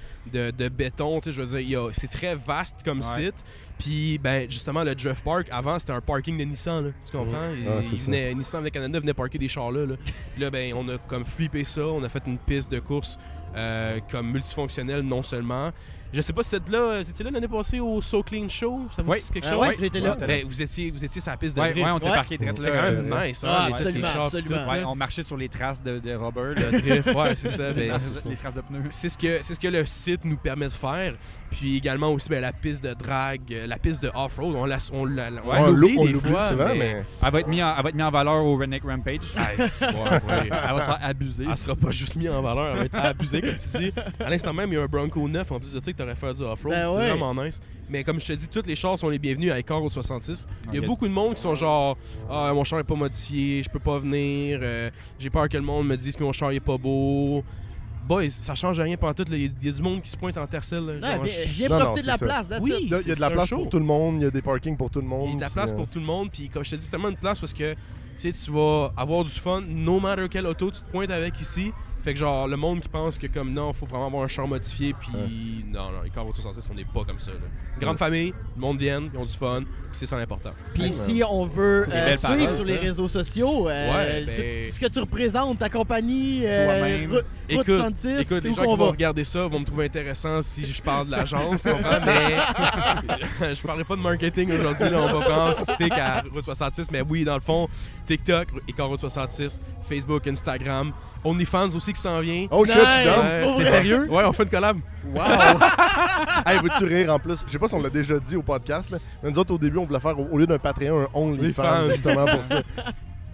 S5: béton. Je veux dire, c'est très vaste comme site. Puis, justement, le Drift Park, avant, c'était un parking de Nissan. Là, tu comprends? Nissan de Canada venait parker des chars là. Là, on a comme flippé ça. On a fait une piste de course comme multifonctionnelle, non seulement. Je sais pas si c'était là l'année passée au So Clean Show. Ça vous dit quelque chose?
S2: Oui, j'étais là.
S5: Vous étiez sur la piste de drift.
S3: Oui, on était parqué direct
S5: là. C'était quand même nice.
S2: Absolument.
S3: On marchait sur les traces de rubber.
S5: Le drift, c'est ça.
S3: Les traces de pneus.
S5: C'est ce que le site nous permet de faire. Puis également aussi la piste de drag, la piste de off-road. On l'oublie des fois.
S1: Souvent, mais...
S3: Elle va être mise en valeur au Redneck Rampage.
S5: Elle va se
S3: faire abuser.
S5: Elle sera pas juste mise en valeur, elle va être abusée, comme tu dis. À l'instant même, il y a un Bronco 9 en plus de ça que tu aurais fait du off-road. C'est vraiment nice. Mais comme je te dis, tous les chars sont les bienvenus à Icar Route 66. Il y a beaucoup de monde qui sont genre mon char est pas modifié, je peux pas venir, j'ai peur que le monde me dise que mon char est pas beau. Boys, ça change rien pendant tout. Il y a du monde qui se pointe en tercelle.
S2: Viens profiter de la place.
S5: Oui,
S1: il y a de la place pour tout le monde, il y a des parkings pour tout le monde.
S5: Il y a de la place pour tout le monde. Puis comme je te dis, c'est tellement une place parce que tu vas avoir du fun, no matter quelle auto tu te pointes avec ici. Fait que genre, le monde qui pense que comme non, faut vraiment avoir un char modifié, puis non, Icar Route 66, on n'est pas comme ça. Là. Une grande famille, le monde vient, ils ont du fun, puis c'est ça l'important.
S2: Puis si on veut suivre sur les réseaux sociaux, ce que tu représentes, ta compagnie, Route 66,
S5: écoute, les gens qui vont regarder ça vont me trouver intéressant si je parle de l'agence, tu comprends? Mais je parlerai pas de marketing aujourd'hui, là, on va vraiment citer qu'à Route 66, mais oui, dans le fond, TikTok, Icar Route 66, Facebook, Instagram, OnlyFans aussi qui s'en vient.
S1: Oh shit,
S5: c'est sérieux? Ouais, on fait une collab.
S1: Wow! Hey, veux-tu rire en plus? Je sais pas si on l'a déjà dit au podcast, là, mais nous autres, au début, on voulait faire, au lieu d'un Patreon, un OnlyFans, justement pour ça.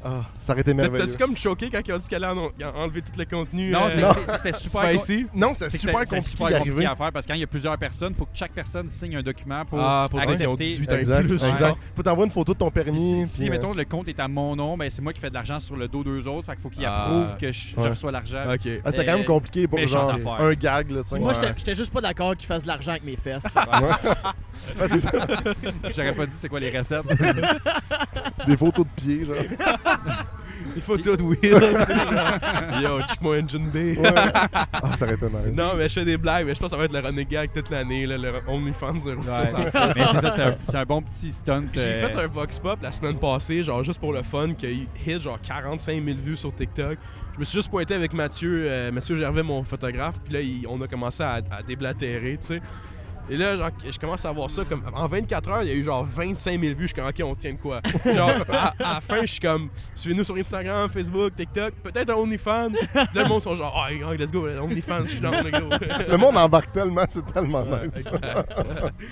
S1: Ah, ça aurait été merveilleux.
S5: T'as-tu comme choqué quand ils ont dit qu'elle allait enlever tout le contenu?
S3: Non, c'était super
S5: ici.
S1: Non, c'était super compliqué
S3: à faire parce que quand il y a plusieurs personnes, il faut que chaque personne signe un document pour
S5: dire qu'ils ont 18 ans et plus.
S1: Exact. Faut t'envoyer une photo de ton permis.
S3: Si mettons, le compte est à mon nom, c'est moi qui fais de l'argent sur le dos d'eux autres. Fait qu'il faut qu'ils approuvent que je reçois l'argent.
S1: C'était quand même compliqué pour genre un gag. Là,
S2: moi, j'étais juste pas d'accord qu'ils fassent de l'argent avec mes fesses.
S1: C'est ça.
S3: J'aurais pas dit c'est quoi les recettes.
S1: Des photos de pieds, genre.
S5: Des photos de Will, yo, check-moi Engine B.
S1: Ouais. Ah, ça aurait été nice.
S5: Non, mais je fais des blagues, mais je pense que ça va être le running gag toute l'année, là, le OnlyFans de Route
S3: Ouais.
S5: 66.
S3: Mais c'est ça, c'est un bon petit stunt.
S5: J'ai fait un Vox Pop la semaine passée, genre juste pour le fun, qui a hit genre 45 000 vues sur TikTok. Je me suis juste pointé avec Mathieu Gervais, mon photographe, puis là, on a commencé à déblatérer, tu sais. Et là, genre, je commence à voir ça comme. En 24 heures, il y a eu genre 25 000 vues. Je suis comme, OK, on tient de quoi? Genre, à la fin, je suis comme, suivez-nous sur Instagram, Facebook, TikTok, peut-être un OnlyFans. Là, le monde sont genre, oh, let's go, OnlyFans, je suis dans le go.
S1: Le monde embarque tellement, c'est tellement
S5: Ouais,
S1: nice.
S5: exact.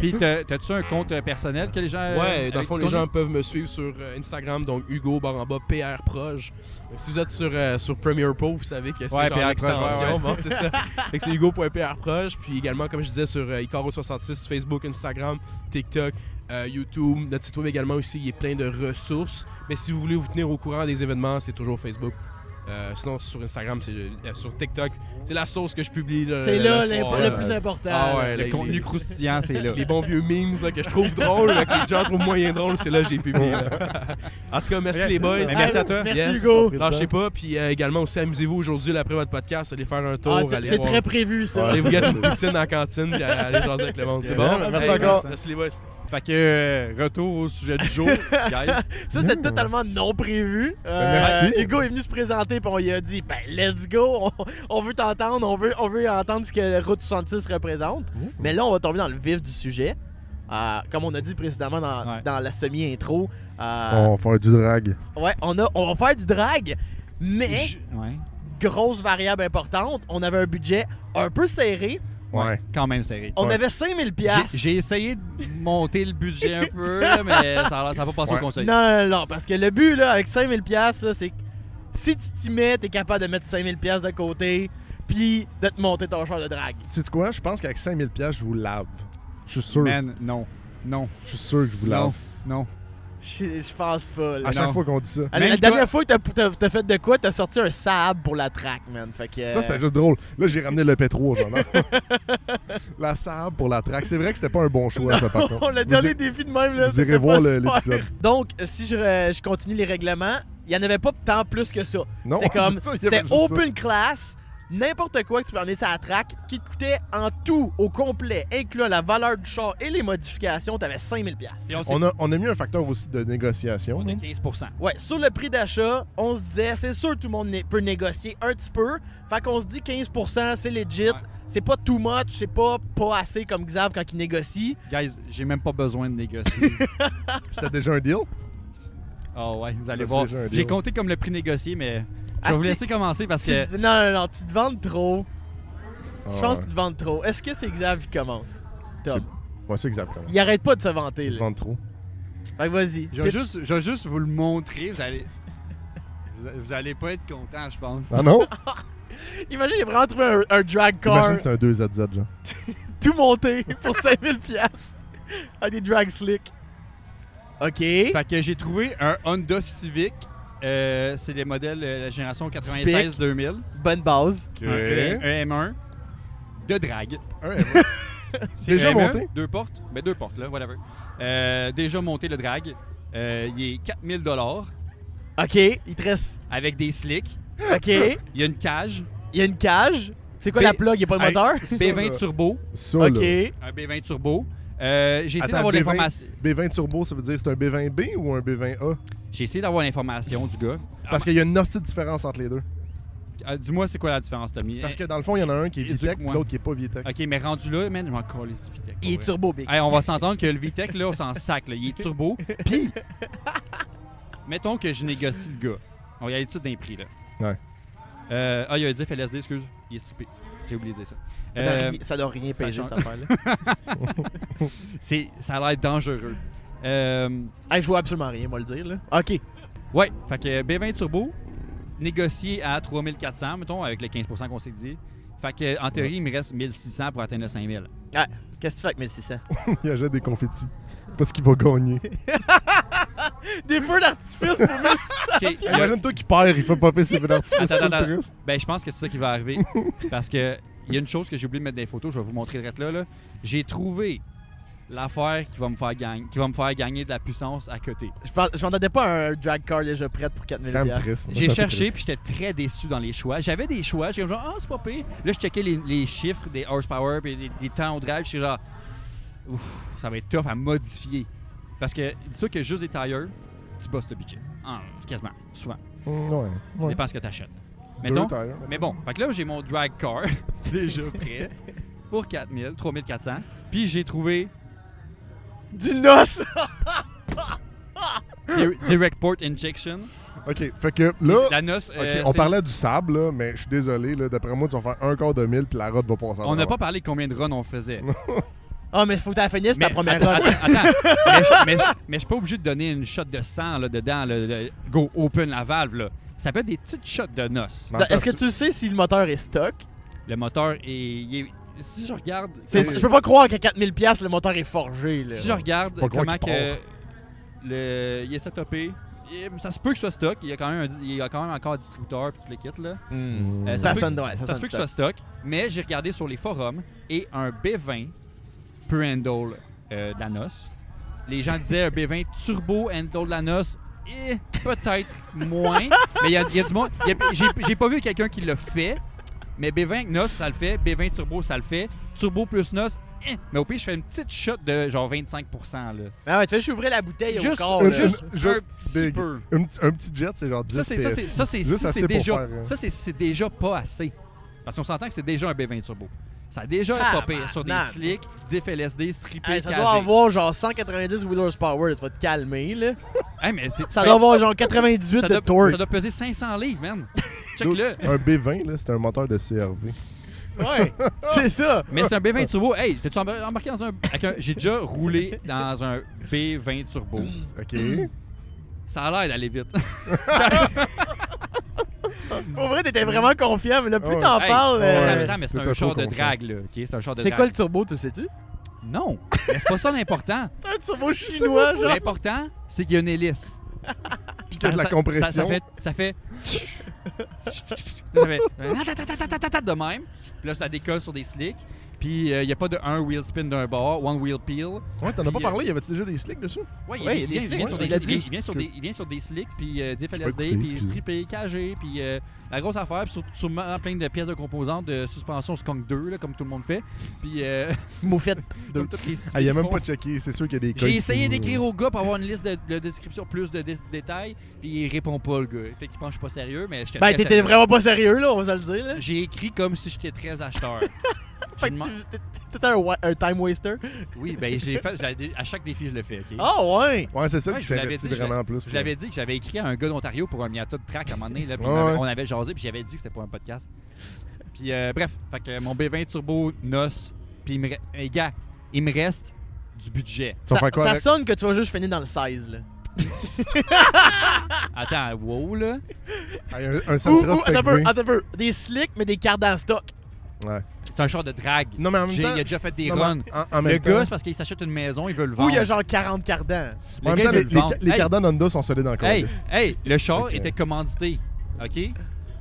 S3: Puis, t'as-tu un compte personnel que les gens.
S5: Ouais, dans le fond,
S3: avec
S5: les gens peuvent me suivre sur Instagram, donc Hugo Baramba PR Proj. Si vous êtes sur Premiere Pro, vous savez que c'est
S3: Ouais,
S5: genre
S3: PR
S5: l'extension.
S3: Proj,
S5: Bon, c'est ça. Fait que c'est Hugo.prproj. Puis également, comme je disais, sur Icaro66, Facebook, Instagram, TikTok, YouTube. Notre site web également aussi, il est plein de ressources. Mais si vous voulez vous tenir au courant des événements, c'est toujours Facebook. Sinon, sur Instagram, sur TikTok, c'est la sauce que je publie.
S2: C'est là
S5: soir,
S2: le plus important.
S5: Ah ouais,
S3: Le contenu croustillant, c'est là.
S5: Les bons vieux memes là, que je trouve drôles, là, que les gens trouvent moyen drôles, c'est là que j'ai publié. Là. En tout cas, merci les boys.
S3: Ben, merci à toi.
S2: Merci
S5: Yes.
S2: Hugo.
S5: Lâchez pas, puis également aussi amusez-vous aujourd'hui là, après votre podcast, allez faire un tour,
S2: Ah,
S5: allez
S2: c'est
S5: voir-
S2: très prévu ça.
S5: allez vous gâter une poutine dans la cantine, puis allez jaser avec le monde, c'est bon?
S1: Yeah, merci encore.
S5: Merci les boys.
S3: Fait que, retour au sujet du jour, guys.
S2: Ça, c'est totalement non prévu.
S1: merci.
S2: Hugo est venu se présenter puis on lui a dit ben let's go, on veut t'entendre, on veut entendre ce que Route 66 représente. Mais là, on va tomber dans le vif du sujet. Comme on a dit précédemment dans la semi-intro.
S1: On va faire du drag.
S2: Ouais, on va faire du drag, mais
S3: Ouais.
S2: grosse variable importante, on avait un budget un peu serré.
S1: Ouais.
S3: Quand même serré.
S2: On
S1: Ouais.
S2: avait 5000 piastres.
S3: J'ai essayé de monter le budget un peu, là, mais ça n'a pas passé
S1: Ouais.
S3: au conseil.
S2: Non, parce que le but là, avec 5000 piastres, là, c'est que si tu t'y mets, t'es capable de mettre 5000 piastres de côté, puis de te monter ton char de drague.
S1: Sais-tu quoi? Je pense qu'avec 5000 piastres, je vous lave. Je suis sûr.
S3: Man, non. Non.
S1: Je suis sûr que je vous lave.
S3: Non. Non.
S2: Je pense pas. Là.
S1: À chaque
S3: Non.
S1: fois qu'on dit ça.
S2: La
S3: Même
S2: dernière fois que t'as fait de quoi, t'as sorti un Saab pour la track, man. Fait que,
S1: Ça, c'était juste drôle. Là, j'ai ramené le P3, genre. Non? La Saab pour la track. C'est vrai que c'était pas un bon choix, ça, par contre.
S2: on a
S1: Vous
S2: donné
S1: irez-
S2: des défis de même, là.
S1: Vous irez
S2: c'était
S1: voir
S2: pas super.
S1: l'épisode.
S2: Donc, si je continue les règlements, il y en avait pas tant plus que ça.
S1: Non,
S2: C'était comme,
S1: c'est ça, il y avait
S2: c'était
S1: juste ça.
S2: open class, n'importe quoi que tu peux emmener sur la track, qui te coûtait en tout, au complet, incluant la valeur du char et les modifications, t'avais 5000 piastres.
S3: Et
S1: On a mis un facteur aussi de négociation.
S3: on a
S1: là.
S3: 15%.
S2: Ouais, sur le prix d'achat, on se disait, c'est sûr tout le monde peut négocier un petit peu. Fait qu'on se dit 15%, c'est legit.
S3: Ouais.
S2: C'est pas too much, c'est pas assez comme Xav quand il négocie.
S3: Guys, j'ai même pas besoin de négocier.
S1: C'était déjà un deal?
S3: Oh ouais, vous allez
S1: T'as
S3: voir.
S1: déjà un deal.
S3: J'ai compté comme le prix négocié, mais je vais vous laisser commencer parce que...
S2: Non, tu te vends trop. Je
S1: Ah,
S2: pense
S1: ouais.
S2: que tu te vends trop. Est-ce que c'est Xav qui commence? Top.
S1: Ouais, c'est exactement.
S2: Il arrête pas de se vanter,
S1: Ils se
S2: là.
S1: vendent trop.
S2: Fait que vas-y.
S3: Je vais juste vous le montrer, vous allez pas être content, je pense.
S1: Ah non?
S2: Imagine, il a vraiment trouvé un drag car
S1: Imagine c'est un 2ZZ, genre.
S2: tout monté pour 5000 piastres. Avec des drag slick. OK.
S3: Fait que j'ai trouvé un Honda Civic. C'est les modèles la génération 96-2000.
S2: Bonne base.
S3: Un M1 de drague.
S1: C'est déjà
S3: un M1,
S1: monté?
S3: 2 portes. Ben 2 portes, là, whatever. Déjà monté le drag. Il est 4000 $.
S2: OK. Il te reste...
S3: Avec des slicks.
S2: OK.
S3: Il y a une cage.
S2: Il y a une cage. C'est quoi
S3: B-
S2: la plug? Il n'y a pas de
S1: Hey,
S2: moteur?
S1: ça,
S3: B20
S1: là,
S3: turbo.
S1: Ça,
S2: OK.
S1: là.
S3: Un B20 turbo. J'ai essayé
S1: Attends,
S3: d'avoir
S1: B20?
S3: l'information.
S1: B20 Turbo, ça veut dire que c'est un B20B ou un B20A?
S3: J'ai essayé d'avoir l'information du gars.
S1: Parce qu'il y a une hostie de différence entre les deux.
S3: Dis-moi, c'est quoi la différence, Tommy?
S1: Parce que dans le fond, il y en a un qui est Vitec et
S3: Éduque-moi.
S1: l'autre qui est pas Vitec.
S3: Ok, mais rendu là, man, je m'en calisse du VTEC.
S2: Il est
S3: pour vrai.
S2: turbo big.
S3: Hey, on va s'entendre que le VTEC, là, on s'en sac, là. Il est turbo. Puis, mettons que je négocie le gars. On va y aller tout de suite d'un prix, là.
S1: Ouais.
S3: Il y a un diff LSD, excuse. Il est strippé. J'ai oublié de dire ça.
S2: Ça doit rien
S3: ça
S2: payer,
S3: change.
S2: cette affaire-là.
S3: Ça a l'air dangereux.
S2: Hey, je vois absolument rien, moi le dire, là. OK.
S3: Ouais, fait que B20 Turbo, négocié à 3400, mettons, avec les 15% qu'on s'est dit. Fait que, en théorie, il me reste 1600 pour atteindre le 5000.
S2: Qu'est-ce que tu fais avec 1600?
S1: Il achète des confettis. Parce qu'il va gagner.
S2: Des feux d'artifice pour 1600!
S3: Ok,
S1: Imagine-toi qu'il perd, il fait popper ses feux d'artifice.
S3: Attends,
S1: c'est
S3: attends.
S1: triste.
S3: Ben, je pense que c'est ça qui va arriver. Parce que il y a une chose que j'ai oublié de mettre dans les photos, je vais vous montrer direct là. J'ai trouvé l'affaire qui va me faire gagner de la puissance à côté.
S2: Je m'entendais pas un drag car déjà prête pour 4000
S1: C'est quand même
S2: $.
S1: triste.
S3: J'ai cherché puis j'étais très déçu dans les choix. J'avais des choix, j'étais genre c'est pas pire. Là je checkais les chiffres des horsepower puis des temps au drive, j'étais genre ouf, ça va être tough à modifier. Parce que dis-toi que juste des tires, tu bosses le budget. Quasiment, souvent.
S1: Ouais.
S3: Ça dépend ce que t'achètes.
S1: Deux
S3: Mettons,
S1: tires,
S3: mais bon, fait que là j'ai mon drag car déjà prêt pour 3400. Puis j'ai trouvé
S2: Du NOS!
S3: Direct Port Injection.
S1: OK, fait que là,
S3: La noce.
S1: OK, on parlait du sable, là, mais je suis désolé, là, d'après moi, tu vas faire un quart de mille puis la route va passer.
S3: On n'a pas parlé de combien de runs on faisait.
S2: Ah, mais faut que tu la finisses ta première
S3: attends,
S2: run.
S3: attends, mais je suis pas obligé de donner une shot de sang là, dedans, là, go open la valve. Là. Ça peut être des petites shots de noces.
S2: Est-ce que tu sais si le moteur est stock?
S3: Le moteur est si je regarde.
S2: Je peux pas croire qu'à 4000 $, le moteur est forgé. Là.
S3: Si je regarde
S1: Pas croire
S3: comment
S1: qu'il
S3: que il est setupé, ça se peut que ce soit stock. Il y a quand même encore un distributeur et tout le kit là.
S2: Ça
S3: se peut
S2: sonne, ouais, ça
S3: Ça se
S2: sonne
S3: peut que ce soit stock, mais j'ai regardé sur les forums et un B20 peut handle de la noce. Les gens disaient un B20 turbo handle de la noce, et peut-être moins, mais il y a du monde. J'ai pas vu quelqu'un qui l'a fait, mais B20 noce ça le fait, B20 turbo ça le fait, turbo plus noce. Mais au pire, je fais une petite shot de genre 25%. Là.
S2: Ah ouais, tu fais juste ouvrir la bouteille
S3: Juste,
S2: au corps. là.
S3: juste un petit
S1: big.
S3: peu.
S1: Un petit jet, c'est genre 10
S3: Ça, c'est
S1: Juste assez pour
S3: déjà,
S1: faire,
S3: c'est déjà pas assez. Parce qu'on s'entend que c'est déjà un B20 turbo. Ça a déjà pas pire sur des slicks, diff LSD, strippé,
S2: Hey, ça
S3: KG.
S2: doit avoir genre 190 wheel horsepower, tu vas te calmer là.
S3: Hey, mais
S2: Ça doit avoir genre 98 de torque.
S3: Ça doit peser 500 livres, man. Check-le.
S1: Un B20, là, c'est un moteur de CRV.
S2: Ouais, c'est ça.
S3: Mais c'est un B20 turbo. Hey, t'es-tu embarqué dans j'ai déjà roulé dans un B20 turbo.
S1: OK.
S3: Ça a l'air d'aller vite.
S2: Pour vrai, t'étais vraiment confiant, mais là, plus
S1: Ouais.
S2: t'en
S3: Hey,
S2: parles.
S3: Attends, mais c'est
S1: T'étais
S3: un char
S1: trop
S3: de
S1: confiant.
S3: drague, là. OK? C'est un char de
S2: C'est
S3: drague.
S2: quoi le turbo, tu sais-tu?
S3: Non, mais c'est pas ça l'important.
S2: C'est un turbo chinois, genre.
S3: L'important, c'est qu'il y a une hélice.
S1: Puis qu'il y a de la compression.
S3: Ça fait de même. Puis là, ça décolle sur des slicks. Puis il n'y a pas de un wheel spin d'un bord, one wheel peel.
S1: Ouais, t'en as pas
S3: Puis,
S1: parlé, y avait-tu déjà des slicks dessus?
S3: Ouais,
S2: Ouais,
S3: il vient sur
S2: il
S3: des
S2: a
S3: slicks.
S2: dit.
S3: Il vient sur des slicks, puis diff
S1: J'ai pas
S3: LSD,
S1: écouté,
S3: puis
S1: excusez.
S3: strippé, KG, puis la grosse affaire, puis sûrement plein de pièces de composantes de suspension Skunk 2, là, comme tout le monde fait. Puis
S2: Moufette.
S3: comme toutes les
S1: Ah, il a même
S3: font.
S1: pas checké, c'est sûr qu'il y a des
S3: J'ai essayé d'écrire au gars pour avoir une liste de description, plus de détails, puis il répond pas, le gars. Fait qu'il pense que je suis pas sérieux, mais j'étais
S2: Ben,
S3: très
S2: t'étais
S3: sérieux.
S2: vraiment pas sérieux, là, on va se le dire, là.
S3: J'ai écrit comme si j'étais très acheteur.
S2: Fait que t'étais un time waster.
S3: Oui, ben j'ai fait, à chaque défi, je le fais, OK?
S2: Ah, ouais.
S1: Ouais, c'est ça
S3: Ouais,
S1: qui
S3: je vous l'avais
S1: s'investit
S3: dit,
S1: vraiment plus.
S3: Je l'avais dit que j'avais écrit à un gars d'Ontario pour un Miata de track à un moment donné, là, puis
S1: Ouais,
S3: on avait jasé, puis j'avais dit que c'était pour un podcast. Puis bref, fait que mon B20 Turbo, NOS, puis hey, gars, il me reste du budget.
S1: Tu vas faire quoi
S2: Ça
S1: avec?
S2: sonne que tu vas juste finir dans le 16, là.
S3: Attends, wow, là.
S1: Ah, y a un Sentra Spec
S2: attends
S1: V.
S2: un peu. Des slicks, mais des cartes en stock.
S1: Ouais.
S3: C'est un char de drague.
S1: Non, mais en même
S3: Il
S1: temps...
S3: a déjà fait des
S1: non, mais
S3: runs.
S1: en
S3: Le
S1: même
S3: gars,
S1: temps...
S3: c'est parce qu'il s'achète une maison, il veut le
S2: Ou
S3: vendre.
S2: il y a genre 40 cardans.
S3: Le
S1: En même
S3: gars,
S1: temps,
S3: il veut le vendre.
S1: les
S3: Hey,
S1: cardans Honda sont solides encore.
S3: le char
S1: Ok.
S3: était commandité, OK?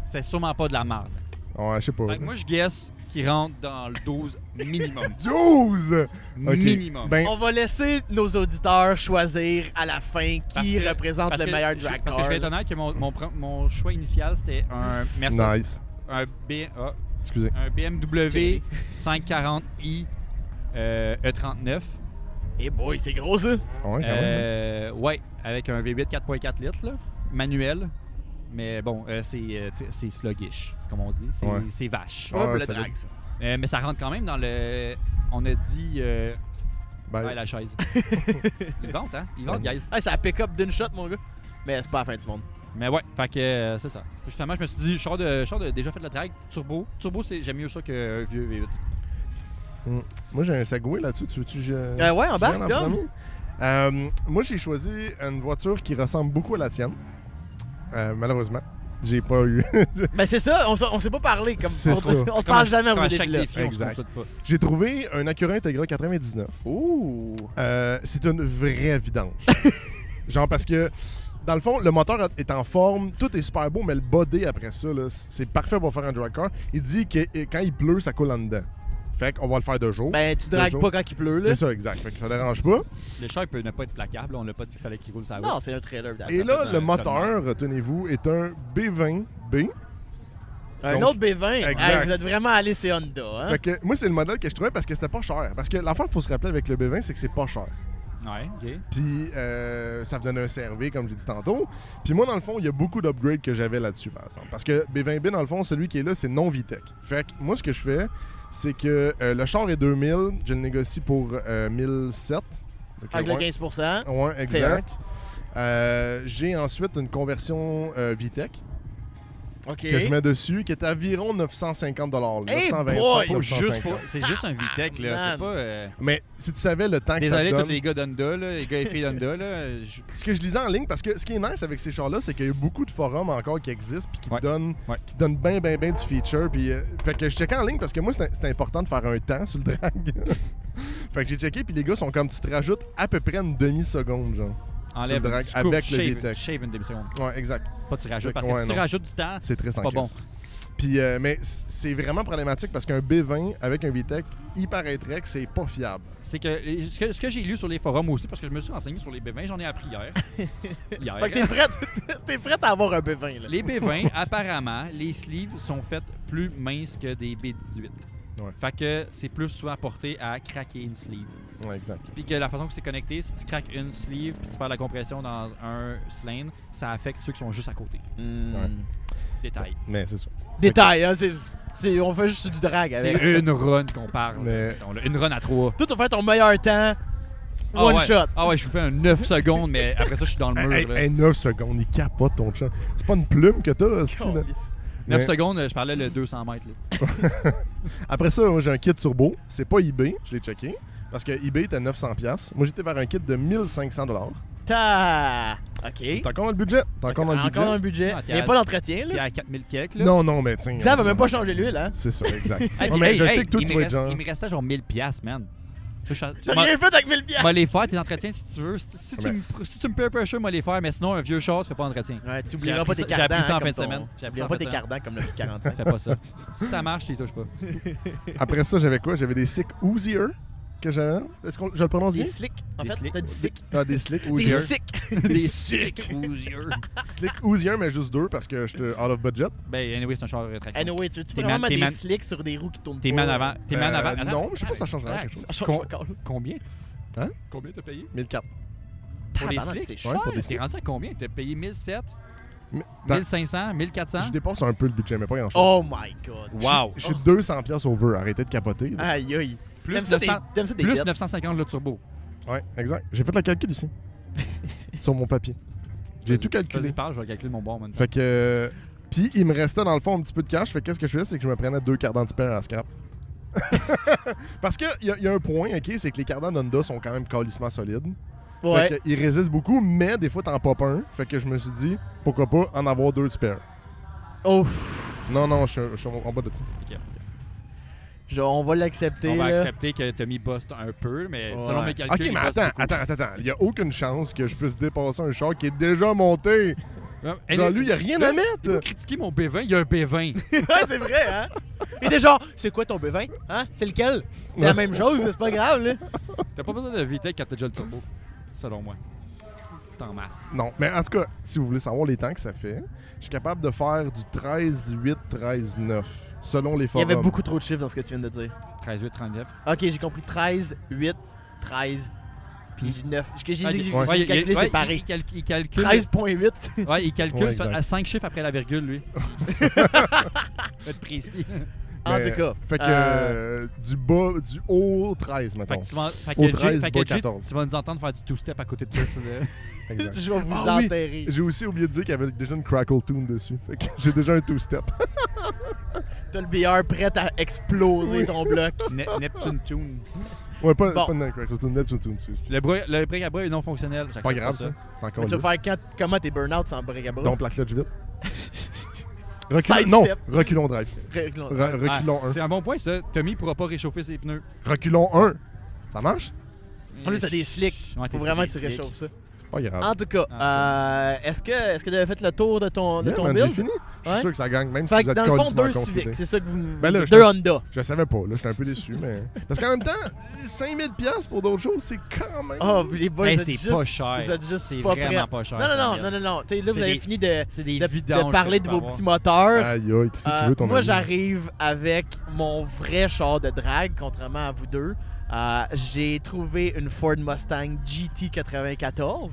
S3: C'est sûrement pas de la merde.
S1: Ouais, je sais pas.
S3: Fait que moi, je guesse qu'il rentre dans le 12 minimum.
S1: 12! Ok.
S3: Minimum.
S1: Ben,
S2: On va laisser nos auditeurs choisir à la fin
S3: Parce
S2: qui
S3: que-
S2: représente le meilleur drag
S3: Parce que je vais être
S2: car.
S3: honnête que mon choix initial, c'était un Mercedes,
S1: nice.
S3: un
S1: Excusez.
S3: BMW 540i E39.
S2: Eh boy, c'est gros ça.
S1: Ouais, quand même.
S3: Ouais, avec un V8 4.4 litres, là, manuel. Mais bon, c'est sluggish, comme on dit.
S1: Ouais.
S3: C'est vache.
S1: Ouais,
S2: Ouais, pour le
S1: ça
S2: drag, ça.
S3: Mais ça rentre quand même dans le... On a dit...
S1: Ben,
S3: ouais, la chaise. Ils vendent, hein? Ils vendent, guys.
S2: Hey, ça a pick-up d'une shot, mon gars. Mais c'est pas la fin du monde.
S3: Mais ouais, fait que c'est ça. Justement, je me suis dit, char de déjà fait de la drag, turbo. Turbo, j'aime mieux ça qu'un vieux V8.
S1: moi, j'ai un Segway là-dessus. Tu veux-tu...
S2: Ouais, embarque,
S1: je vienne en
S2: Dom.
S1: premier? Moi, j'ai choisi une voiture qui ressemble beaucoup à la tienne. Malheureusement, j'ai pas eu...
S2: Ben c'est ça, on s'est pas parlé. Comme,
S1: C'est ça.
S2: on se parle jamais
S3: Comme
S2: avant
S3: à
S2: ce
S3: chaque
S2: défi-là.
S3: défi, on se
S1: Exact.
S3: consulte pas.
S1: J'ai trouvé un Acura Integra 99.
S2: Ouh.
S1: C'est une vraie vidange. Genre parce que, dans le fond, le moteur est en forme, tout est super beau, mais le body après ça, là, c'est parfait pour faire un drag car. Il dit que quand il pleut, ça coule en dedans. Fait qu'on va le faire de jour.
S2: Ben, tu dragues pas quand il pleut, là.
S1: C'est ça, exact. Fait que ça dérange pas.
S3: Le char, il peut ne pas être plaquable. On l'a pas dit qu'il fallait qu'il roule sa route.
S2: Non, c'est un trailer.
S1: Et là, le moteur, retenez-vous, est un B20B.
S2: Un
S1: Donc,
S2: autre B20.
S1: exact.
S2: Hey, vous êtes vraiment allé, c'est Honda. Hein?
S1: Fait que moi, c'est le modèle que je trouvais parce que c'était pas cher. Parce que l'affaire qu'il faut se rappeler avec le B20, c'est que c'est pas cher.
S3: Ouais, OK.
S1: Puis ça me donne un CRV, comme j'ai dit tantôt. Puis moi, dans le fond, il y a beaucoup d'upgrades que j'avais là-dessus, par exemple. Parce que B20B, dans le fond, celui qui est là, c'est non VTEC. Fait que moi, ce que je fais, c'est que le char est 2000, je le négocie pour 1007. Donc,
S2: Avec le
S1: ouais.
S2: 15%.
S1: Ouais, exact. J'ai ensuite une conversion VTEC
S2: OK.
S1: que je mets dessus, qui est environ 950
S2: Hey
S1: 925,
S2: boy!
S3: Faut juste
S1: 950.
S3: pas. C'est juste un VTEC, là.
S2: Man.
S3: C'est pas.
S1: Mais si tu savais le temps que
S3: Désolé,
S1: ça te
S3: tous
S1: donne...
S3: les gars d'Honda, là, les gars et filles d'Honda, là.
S1: Ce que je lisais en ligne, parce que ce qui est nice avec ces chars-là, c'est qu'il y a beaucoup de forums encore qui existent puis qui
S3: Ouais.
S1: donnent
S3: Ouais.
S1: qui donnent bien du feature. Puis, fait que je checkais en ligne parce que moi, c'était important de faire un temps sur le drag. Fait que j'ai checké, puis les gars sont comme, tu te rajoutes à peu près une demi-seconde, genre.
S3: Enlève
S1: le drag
S3: tu coupes,
S1: avec le
S3: shave,
S1: VTEC.
S3: shave une demi-seconde.
S1: Ouais, exact.
S3: Pas tu rajoutes, parce
S1: Ouais,
S3: que si tu
S1: non.
S3: rajoutes du temps,
S1: C'est très
S3: c'est pas bon.
S1: sans Puis, mais c'est vraiment problématique parce qu'un B20 avec un VTEC, il paraîtrait que c'est pas fiable.
S3: C'est que ce que j'ai lu sur les forums aussi, parce que je me suis renseigné sur les B20, j'en ai appris hier.
S2: Fait que t'es prête à avoir un B20, là.
S3: Les B20, apparemment, les sleeves sont faites plus minces que des B18.
S1: Ouais.
S3: Fait que c'est plus souvent porté à craquer une sleeve.
S1: Ouais, exact.
S3: Puis que la façon que c'est connecté, si tu craques une sleeve puis tu perds la compression dans un slane, ça affecte ceux qui sont juste à côté.
S1: Ouais.
S3: Détail.
S1: Mais c'est ça.
S2: Détail, hein. On fait juste du drag avec.
S3: C'est une run qu'on parle.
S1: Mais-
S3: On a une run à 3.
S2: Toi, tu vas faire ton meilleur temps. One
S3: ouais.
S2: shot.
S3: Ah ouais, je vous fais un 9 secondes, mais après ça, je suis dans le mur.
S1: Hey,
S3: là.
S1: hey, 9 secondes, il capote ton chat. C'est pas une plume que t'as, hostie, là.
S3: 9
S1: Mais-
S3: secondes, je parlais le 200 mètres. Là.
S1: Après ça, moi, j'ai un kit turbo. C'est pas eBay, je l'ai checké. Parce que eBay était 900$. Moi, j'étais vers un kit de 1500$.
S2: Ta. OK.
S1: T'as encore dans le budget? T'as encore dans le budget?
S2: Encore un budget.
S3: Ah, t'es
S2: Il n'y a
S3: à-
S2: pas d'entretien,
S3: Puis
S2: là.
S3: à 4000 quelques. Là.
S1: Non, mais tiens.
S2: Ça va même pas
S1: pas
S2: changer l'huile, hein.
S1: C'est ça, exact.
S3: Hey,
S1: Ouais,
S3: puis,
S1: mais
S3: hey,
S1: je sais
S3: hey,
S1: que toi,
S3: il
S1: tu
S3: me
S1: vas être
S3: reste-
S1: genre.
S3: Il me restait genre 1000$, man.
S2: T'as rien fait avec 1000 piastres.
S3: Moi, les faire, tes entretiens, si tu veux. Si
S1: Ouais.
S3: tu me peer pressure, moi, les faire, mais sinon, un vieux char, tu fais pas d'entretien.
S2: Ouais, tu
S3: J'ai
S2: oublieras
S3: appris
S2: pas tes
S3: ça- j'ai appris
S2: cardans.
S3: ça en
S2: hein,
S3: fin de
S2: comme
S3: semaine.
S2: ton-
S3: J'ai appris
S2: T'oublieras
S3: en
S2: pas
S3: fin
S2: tes
S3: de
S2: cardans comme le petit 45.
S3: Fais pas ça. Si ça marche, tu les touches pas.
S1: Après ça, j'avais quoi? J'avais des Sick Hoosier que j'avais. Est-ce que je le prononce
S2: Des
S1: bien?
S2: slick. En
S3: Des
S2: fait,
S3: slick.
S2: t'as dit sick.
S1: Ah, des Slick
S2: Des
S1: Hoosier.
S2: sick.
S3: Des
S1: sick.
S3: Hoosier.
S1: Slick Hoosier, mais juste 2 parce que j'étais out of budget.
S3: Ben, anyway, c'est un char rétraction.
S2: Anyway, tu veux
S3: T'es
S2: vraiment
S3: man-
S2: mettre
S3: t'es
S2: des
S3: man-
S2: slicks sur des roues qui tournent
S3: T'es
S2: pas?
S3: man avant. T'es man avant. Attends.
S1: Non, je sais pas si ça change vraiment quelque chose.
S2: Ça change
S3: Con-
S2: pas encore.
S3: Combien?
S1: Hein?
S3: Combien t'as payé?
S1: 1004.
S3: Pour les
S2: Tabarnak,
S3: slicks?
S2: c'est
S1: Ouais,
S2: cher.
S1: pour des
S3: T'es
S1: slicks.
S3: rendu à combien? T'as payé 1007,
S1: Mais-
S3: 1500, 1400?
S1: Je dépasse un peu le budget, mais pas grand chose.
S2: Oh my god.
S3: Wow!
S1: Je suis 200$ over. Arrêtez de capoter. là.
S2: Aïe aïe.
S3: Plus
S2: T'aimes ça,
S3: 900
S2: t'aimes ça des
S3: Plus
S2: bêtes?
S3: 950 le turbo.
S1: Ouais, exact. J'ai fait le calcul ici. Sur mon papier. J'ai tout
S3: Vas-y,
S1: calculé.
S3: parle, je vais calculer mon bord maintenant.
S1: Fait que. Puis il me restait dans le fond un petit peu de cash. Fait que qu'est-ce que je faisais, c'est que je me prenais 2 cardans de paire à scrap. Parce qu'il y a un point, ok, c'est que les cardans d'Honda sont quand même calissement solides.
S2: Ouais.
S1: Fait qu'ils résistent beaucoup, mais des fois t'en popes un. Fait que je me suis dit, pourquoi pas en avoir 2 de spare.
S2: Oh.
S1: Non, je suis en bas de ça.
S2: On va l'accepter.
S3: On va
S2: là.
S3: accepter que Tommy buste un peu, mais
S2: Ouais.
S3: selon mes calculs,
S1: Ok,
S3: il
S1: mais
S3: buste
S1: attends. Il y a aucune chance que je puisse dépasser un char qui est déjà monté.
S3: beaucoup.
S1: Genre, lui, il y a rien à
S3: Vous
S1: mettre.
S3: critiquez mon B20, il y a un B20.
S2: Ouais, c'est vrai, hein? Et t'es genre, c'est quoi ton B20? Hein? C'est lequel? C'est la même chose, c'est pas grave, là.
S3: T'as pas besoin de VTEC quand t'as déjà le turbo, selon moi. C'est en masse.
S1: Non, mais en tout cas, si vous voulez savoir les temps que ça fait, je suis capable de faire du 13-8, 13-9, selon les
S2: Il y
S1: forums.
S2: avait beaucoup trop de chiffres dans ce que tu viens de dire.
S3: 13, 8, 39.
S2: Ok, j'ai compris 13, 8, 13, puis 9. Ce que j'ai dit,
S1: Ouais.
S2: j'ai calculé
S3: ouais,
S2: séparé.
S3: il calcule.
S2: 13.8.
S3: Ouais, il calcule
S1: Ouais, exact.
S3: à 5 chiffres après la virgule, lui. Faut être précis.
S2: En
S1: Mais-
S2: tout cas.
S1: Fait que du haut 13,
S3: Fait
S1: mettons.
S3: que tu vas, fait
S1: Au
S3: que
S1: 13,
S3: Jay,
S1: bas 14.
S3: tu vas nous entendre faire du two-step à côté de toi. ça, là.
S1: Exact.
S2: Je vais vous
S1: Ah oui.
S2: enterrer.
S1: J'ai aussi oublié de dire qu'il y avait déjà une Crackle Tune dessus. Fait que j'ai déjà un two-step.
S2: T'as le BR prêt à exploser ton bloc.
S3: Neptune Tune.
S1: Ouais, pas
S2: Bon.
S1: une Crackle Tune, Neptune Tune dessus.
S3: Le break à bras est non fonctionnel.
S1: Pas grave, ça. C'est encore
S2: Mais tu
S1: là.
S2: vas faire comment t'es burn-out sans break à bras?
S1: Donc, la clutch vite.
S2: Side
S1: Non,
S2: step.
S1: reculons drive.
S2: Reculons.
S1: Reculons
S3: C'est un bon point, ça. Tommy pourra pas réchauffer ses pneus.
S1: 1. Reculons 1. Ça marche?
S2: En plus, t'as des slicks.
S3: Ouais,
S2: Faut
S3: t'es
S2: vraiment que
S3: des
S2: tu
S3: slicks.
S2: réchauffes ça.
S1: Pas grave.
S2: En tout cas, est-ce que tu avais fait le tour de ton
S1: Yeah, man,
S2: build?
S1: j'ai fini. Je suis
S2: Ouais.
S1: sûr que ça gagne, même si
S2: Fait
S1: vous
S2: que
S1: êtes
S2: dans le fond,
S1: colissement
S2: 2
S1: confident.
S2: Civic, c'est ça que vous...
S1: Ben là,
S2: 2 Honda.
S1: Je savais pas, là, j'étais un peu déçu, mais... Parce qu'en même temps, 5000$ pour d'autres choses, c'est quand même...
S2: Oh, les boys,
S3: Hey,
S2: vous êtes
S3: c'est
S2: juste,
S3: pas cher.
S2: Vous êtes juste
S3: C'est
S2: pas
S3: vraiment
S2: prêts.
S3: pas cher.
S2: Non. Tu sais, là, vous
S3: C'est
S2: avez
S3: des-
S2: fini de
S3: C'est des
S2: de
S3: vidanges.
S2: parler
S3: que
S2: de
S3: tu
S2: vos
S3: peux
S2: petits
S3: avoir.
S2: moteurs.
S1: Aïe, aïe, qu'est-ce que tu veux, ton
S2: Moi,
S1: ami?
S2: j'arrive avec mon vrai char de drague, contrairement à vous deux. J'ai trouvé une Ford Mustang GT 94.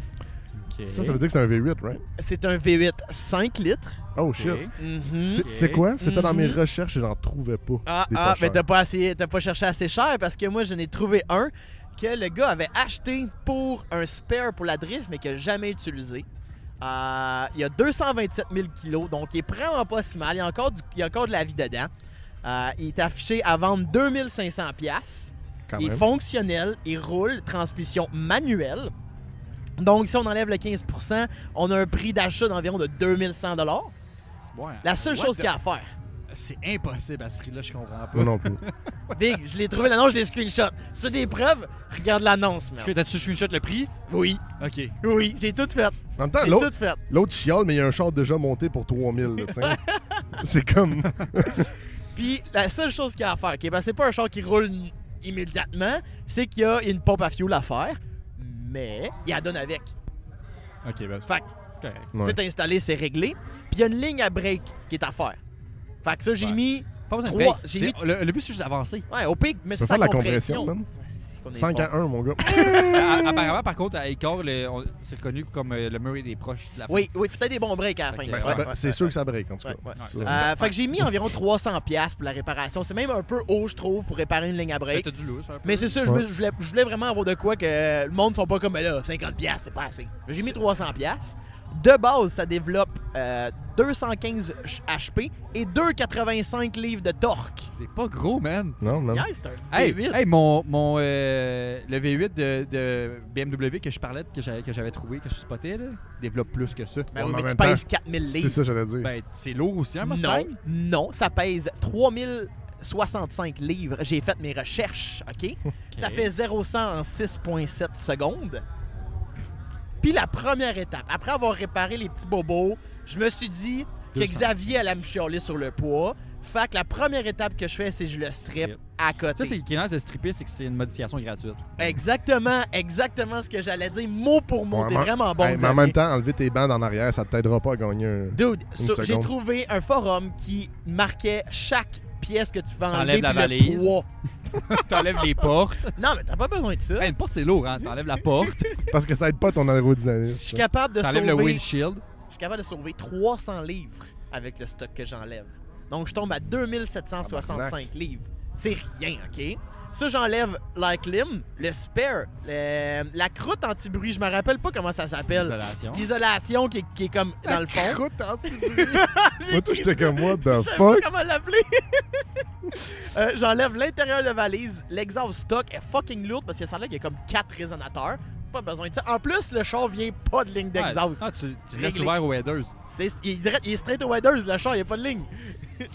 S3: Ok.
S1: Ça veut dire que c'est un V8, right?
S2: C'est un V8 5 litres.
S1: Oh, shit.
S3: Ok.
S2: Mhm.
S1: Tu sais quoi? C'était dans mes
S2: Mhm.
S1: recherches et j'en trouvais pas. Des pas
S2: Mais
S1: chers.
S2: t'as pas cherché assez cher parce que moi, je n'ai trouvé un que le gars avait acheté pour un spare pour la drift, mais qu'il n'a jamais utilisé. Il y a 227 000 kilos, donc il est vraiment pas si mal. Il y a encore de la vie dedans. Il est affiché à vendre 2500$.
S1: Quand
S2: Il est
S1: même.
S2: fonctionnel, il roule, transmission manuelle. Donc, si on enlève le 15%, on a un prix d'achat d'environ de 2100$.
S3: Ouais.
S2: La seule
S3: What
S2: chose
S3: the-
S2: qu'il y a à faire.
S3: C'est impossible à ce prix-là, je comprends pas.
S1: Moi non plus.
S2: Big, je l'ai trouvé l'annonce, je l'ai screenshot. Si tu as des preuves, regarde l'annonce,
S3: Est-ce
S2: merde.
S3: que t'as-tu screenshot le prix?
S2: Oui,
S3: Ok.
S2: oui, j'ai tout fait.
S1: En même temps,
S2: J'ai
S1: l'autre
S2: tout fait.
S1: l'autre chiale, mais il y a un char déjà monté pour 3000, là, tu sais. C'est comme...
S2: Puis la seule chose qu'il y a à faire, c'est pas un char qui roule immédiatement, c'est qu'il y a une pompe à fuel à faire, mais il la donne avec.
S3: Ok, ben,
S2: Fait que
S3: correct.
S1: Ouais.
S2: c'est installé, c'est réglé. Puis il y a une ligne à break qui est à faire. Fait que ça, j'ai
S3: Ouais.
S2: mis...
S3: Pas besoin de
S2: Trois,
S3: break.
S2: j'ai
S3: C'est- Le but, c'est juste d'avancer.
S2: Ouais, au pic, mais
S1: Ça
S2: c'est
S1: sent
S2: sa
S1: la compression,
S2: compression.
S1: man.
S2: Qu'on est
S1: 5 à
S2: fort.
S1: 1, mon gars.
S3: Apparemment, par contre, à Icar, c'est reconnu comme le mur des proches de la fin.
S2: Oui, peut-être des bons breaks à la fin.
S3: Ok.
S1: Ben,
S3: Ouais,
S1: ça-
S3: ouais,
S1: c'est sûr que ça break, en tout cas.
S2: Ouais, ouais.
S3: Ouais,
S1: Ça.
S2: Fait que j'ai mis environ 300$ pour la réparation. C'est même un peu haut, je trouve, pour réparer une ligne à
S3: Ben,
S2: break.
S3: t'as du lousse, un peu.
S2: Mais c'est ça,
S1: Ouais.
S2: je voulais vraiment avoir de quoi que le monde sont pas comme là, 50$, c'est pas assez. J'ai mis 300$. De base, ça développe 215 HP et 2,85 livres de torque.
S3: C'est pas gros, man.
S1: Non, man.
S2: Yeah, c'est un
S3: Hey,
S2: V8.
S3: le V8 de BMW que je parlais, que j'avais trouvé, que je spotais, là, développe plus que ça.
S2: Ben oui,
S1: Ouais, mais en
S2: mais tu
S1: même
S2: pèses
S1: temps,
S2: 4000
S1: C'est
S2: livres.
S1: ça, j'allais dire.
S3: Ben, c'est lourd aussi, un Mustang.
S2: Non, ça pèse 3065 livres. J'ai fait mes recherches, OK? Ça fait 0-100 en 6,7 secondes. Puis la première étape, après avoir réparé les petits bobos, je me suis dit que
S1: 200.
S2: Xavier allait me chialer sur le poids. Fait que la première étape que je fais, c'est que je le strip à côté.
S3: Ça, c'est qui est nice de stripper, c'est que c'est une modification gratuite.
S2: Exactement ce que j'allais dire, mot pour mot.
S1: Ouais,
S2: T'es
S1: mais-
S2: vraiment bon,
S1: Hey, mais en
S2: Xavier.
S1: même temps, enlever tes bandes en arrière, ça t'aidera pas à gagner un...
S2: Dude, j'ai
S1: seconde.
S2: trouvé un forum qui marquait chaque pièce que tu vas enlever
S3: T'enlèves la
S2: puis le
S3: valise.
S2: poids.
S3: T'enlèves les portes.
S2: Non, mais t'as pas besoin de ça.
S3: Hey, une porte, c'est lourd, hein. T'enlèves la porte.
S1: Parce que ça aide pas ton aérodynamisme.
S2: Je suis capable de
S3: T'enlèves le
S2: sauver...
S3: windshield.
S2: Je suis capable de sauver 300 livres avec le stock que j'enlève. Donc, je tombe à 2765 livres. C'est rien, OK? Ça, j'enlève like limb, le spare, la croûte anti-bruit, je me rappelle pas comment ça s'appelle.
S3: Isolation.
S2: L'isolation qui est comme dans le fond.
S1: Croûte anti-bruit. Moi, tout, j'étais comme, what the
S2: Je savais
S1: fuck?
S2: pas comment l'appeler. J'enlève l'intérieur de valise. L'exhaust stock est fucking lourd parce que ça a l'air qu'il y a comme 4 résonateurs. Pas besoin de ça. En plus, le char vient pas de ligne d'exhaust.
S3: Ah, tu laisses
S2: Réglé.
S3: ouvert aux headers.
S2: Il est straight au waders, le char, il n'y a pas de ligne.
S1: Je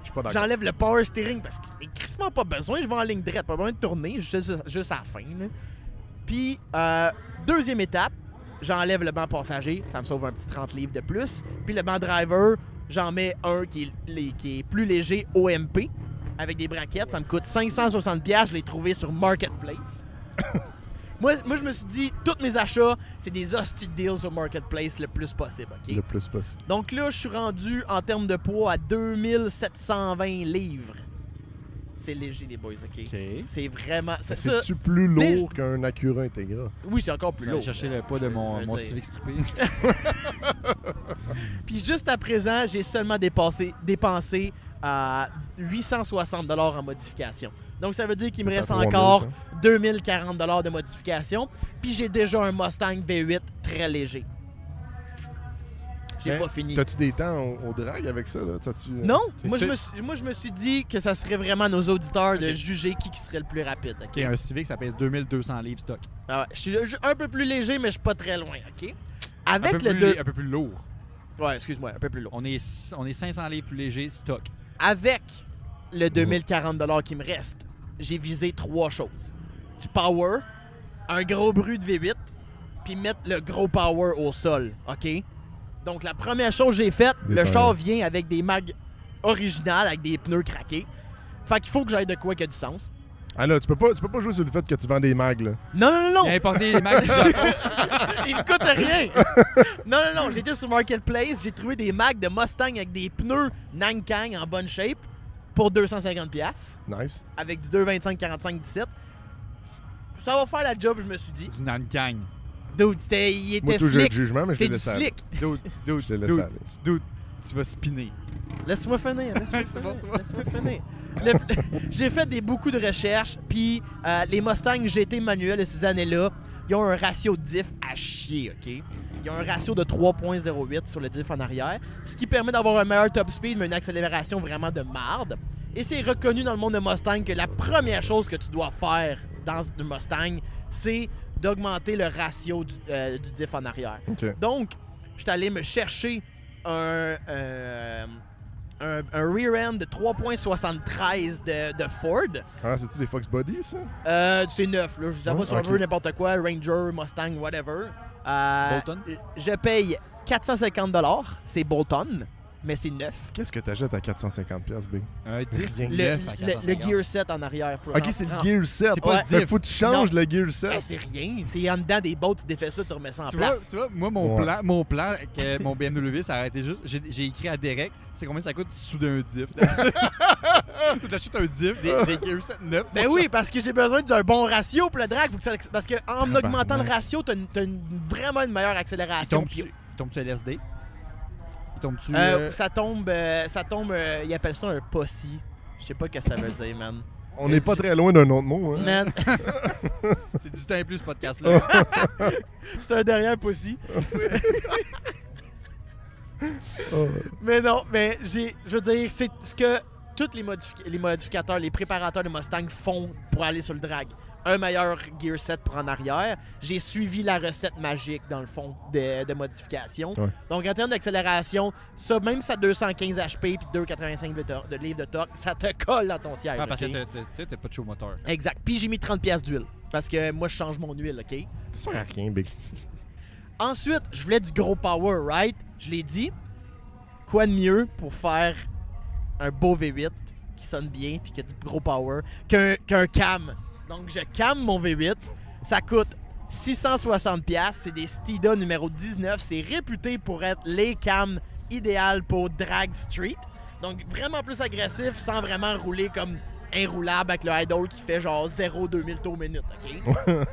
S1: suis pas d'accord.
S2: J'enlève le power steering parce qu'il n'est crissement pas besoin. Je vais en ligne droite, pas besoin de tourner, juste à la fin. Là. Puis, deuxième étape, j'enlève le banc passager. Ça me sauve un petit 30 livres de plus. Puis le banc driver, j'en mets un qui est plus léger, OMP, avec des braquettes. Ça me coûte 560$. Je l'ai trouvé sur Marketplace. Moi, je me suis dit, tous mes achats, c'est des hosties de deals sur Marketplace le plus possible, OK?
S1: Le plus possible.
S2: Donc là, je suis rendu en termes de poids à 2720 livres. C'est léger, les boys, OK?
S3: OK.
S2: C'est vraiment... ça-
S1: C'est-tu plus lourd qu'un Acura Integra?
S2: Oui, c'est encore plus
S3: Je vais
S2: lourd.
S3: chercher le poids de
S2: Je
S3: mon
S2: veux dire.
S3: Civic strippé.
S2: Puis juste à présent, j'ai seulement dépensé à 860$ en modification. Donc ça veut dire qu'il me
S1: T'es à
S2: reste
S1: 3000,
S2: encore
S1: ça.
S2: 2040$ de modification. Puis j'ai déjà un Mustang V8 très léger. J'ai
S1: Mais
S2: pas fini.
S1: T'as-tu des temps au drag avec ça, là? T'as-tu,
S2: Non, moi
S3: Tu-
S2: je me suis dit que ça serait vraiment nos auditeurs de
S3: Ok.
S2: juger qui serait le plus rapide. OK?
S3: OK, un Civic, ça pèse 2200 livres stock.
S2: Ah ouais, je suis un peu plus léger, mais je suis pas très loin. OK?
S3: Un
S2: Avec
S3: peu
S2: le
S3: plus
S2: 2...
S3: un peu plus lourd.
S2: Ouais, excuse-moi, un peu plus lourd.
S3: On est 500 livres plus léger stock.
S2: Avec le 2040$ qui me reste, j'ai visé 3 choses. Du power, un gros bruit de V8, puis mettre le gros power au sol, OK? Donc, la première chose que j'ai faite, le char vient avec des mags originales, avec des pneus craqués. Fait qu'il faut que j'aille de quoi qui a du sens.
S1: Ah là, tu peux pas jouer sur le fait que tu vends des mags, là.
S2: Non.
S3: Il a importé les mags du Japon.
S2: Il me coûte rien. Non. J'étais sur Marketplace, j'ai trouvé des mags de Mustang avec des pneus Nankang en bonne shape pour 250$.
S1: Nice.
S2: Avec du 225-45-17. Ça va faire la job, je me suis dit.
S3: Du Nankang.
S2: Dude, il était
S1: Moi, toujours j'ai
S2: slick.
S1: le jugement, mais je
S2: C'est
S1: te
S2: du
S1: laisse aller.
S2: slick.
S3: Dude,
S1: Je te laisse aller.
S3: dude, tu vas spinner.
S2: Laisse-moi finir. J'ai fait beaucoup de recherches, puis les Mustang GT manuels de ces années-là, ils ont un ratio de diff à chier, OK? Ils ont un ratio de 3.08 sur le diff en arrière, ce qui permet d'avoir un meilleur top speed, mais une accélération vraiment de marde. Et c'est reconnu dans le monde de Mustang que la première chose que tu dois faire dans une Mustang, c'est d'augmenter le ratio du diff en arrière.
S1: OK.
S2: Donc, je suis allé me chercher un rear end de 3.73 de Ford.
S1: Ah, c'est-tu des Fox Body, ça?
S2: C'est neuf, là. Je sais pas si on veut n'importe quoi, Ranger, Mustang, whatever.
S3: Bolton?
S2: Je paye 450$, c'est Bolton, mais c'est neuf.
S1: Qu'est-ce que t'achètes à 450$, Big?
S3: Un diff
S1: Rien.
S3: neuf à
S2: Le Gear Set en arrière. Pour
S1: OK, c'est le Gear Set.
S3: C'est pas
S2: le
S1: Mais
S3: diff.
S1: faut que tu changes
S2: Non.
S1: le Gear Set.
S2: C'est rien. C'est en dedans des bottes, tu défais ça, tu remets ça en
S3: Tu vois,
S2: place.
S3: moi, mon plan, que mon BMW, ça a arrêté juste. J'ai écrit à Derek, c'est combien ça coûte souder un diff. T'achètes un diff, des Gear 7 neufs.
S2: Ben oui, parce que j'ai besoin d'un bon ratio pour le drag. Parce que en
S1: Tabarnak.
S2: augmentant le ratio, t'as vraiment une meilleure accélération.
S3: Il tombe-tu LSD? Il tombe-tu.
S2: Ça tombe, ils appellent ça un posse. Je sais pas ce que ça veut dire, man.
S1: On n'est pas très loin d'un autre mot, hein?
S2: Man,
S3: C'est du temps et plus, ce podcast-là.
S2: c'est un derrière posse.
S1: Oh.
S2: Mais non, mais je veux dire, c'est ce que tous les modificateurs, les préparateurs de Mustang font pour aller sur le drag. Un meilleur gear set pour en arrière. J'ai suivi la recette magique, dans le fond, de modification.
S1: Ouais.
S2: Donc, en termes d'accélération, ça, même si ça a 215 HP puis 285 de livres de torque, ça te colle dans ton siège.
S3: Ah, parce
S2: ok?
S3: que t'as pas de chaud moteur.
S2: Exact. Puis j'ai mis 30$ d'huile. Parce que moi, je change mon huile, OK?
S1: Ça sert à rien, Big.
S2: Ensuite, je voulais du gros power, right? Je l'ai dit. Quoi de mieux pour faire un beau V8 qui sonne bien puis qui a du gros power qu'un cam? Donc, je cam mon V8. Ça coûte 660$. C'est des Steeda numéro 19. C'est réputé pour être les cams idéales pour drag street. Donc, vraiment plus agressif sans vraiment rouler comme inroulable avec le idle qui fait genre 0-2000 tours minute, OK?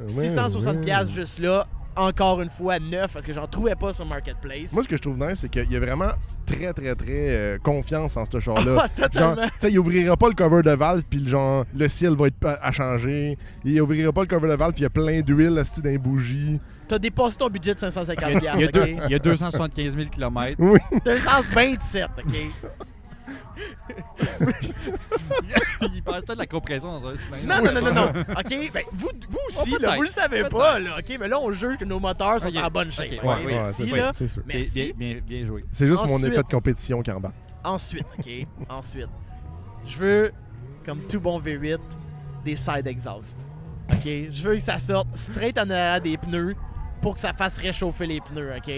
S2: 660$ juste là. Encore une fois, neuf, parce que j'en trouvais pas sur Marketplace.
S1: Moi, ce que je trouve nice, c'est qu'il y a vraiment très, très, très confiance en ce char-là.
S2: Ah, totalement.
S1: Genre, tu sais, il ouvrira pas le cover de valve, puis genre, le ciel va être à changer. Il ouvrira pas le cover de valve, puis il y a plein d'huile, asti, dans les bougies.
S2: T'as dépassé ton budget de 550$, OK?
S3: Il y a 275 000 km.
S1: Oui.
S2: 227, OK?
S3: Il parle pas de la compression dans un cylindre.
S2: Non. OK? Ben, vous aussi,
S3: Oh,
S2: là, vous le
S3: peut-être.
S2: savez pas, là, OK? Mais là, on juge que nos moteurs sont
S3: Ok.
S2: en bonne shape.
S3: Ok,
S2: OK?
S3: ouais,
S1: Ouais,
S2: Merci,
S1: c'est
S2: là.
S1: sûr, c'est sûr.
S2: Merci.
S3: Bien joué.
S1: C'est juste mon
S2: Ensuite-
S1: effet de compétition qui embarque.
S2: Ensuite, OK? Ensuite, je veux, comme tout bon V8, des side exhaust. OK? Je veux que ça sorte straight en arrière des pneus pour que ça fasse réchauffer les pneus, OK?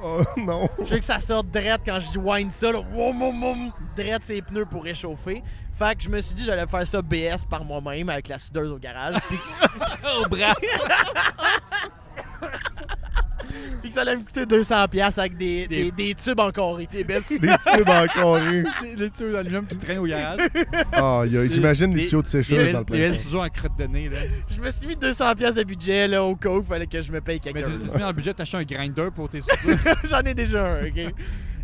S1: Oh non.
S2: Je veux que ça sorte drette quand je wind ça, là, drette ses pneus pour réchauffer. Fait que je me suis dit que j'allais faire ça BS par moi-même avec la soudeuse au garage. Puis,
S3: Au bras.
S2: puis que ça allait me coûter 200$ avec des tubes en carré. Des belles
S1: Des tubes en carré.
S3: Les tuyaux d'aluminium qui traînent au garage.
S1: Ah, j'imagine les
S3: Des-
S1: tuyaux de sécheuse dans le
S3: Les
S1: plein.
S3: belles ciseaux en crotte de nez. Là.
S2: Je me suis mis 200$ de budget là, au coke, fallait que je me paye
S3: Mais
S2: quelqu'un.
S3: tu mets dans le budget, t'achètes un grinder pour tes soudures.
S2: J'en ai déjà un, OK?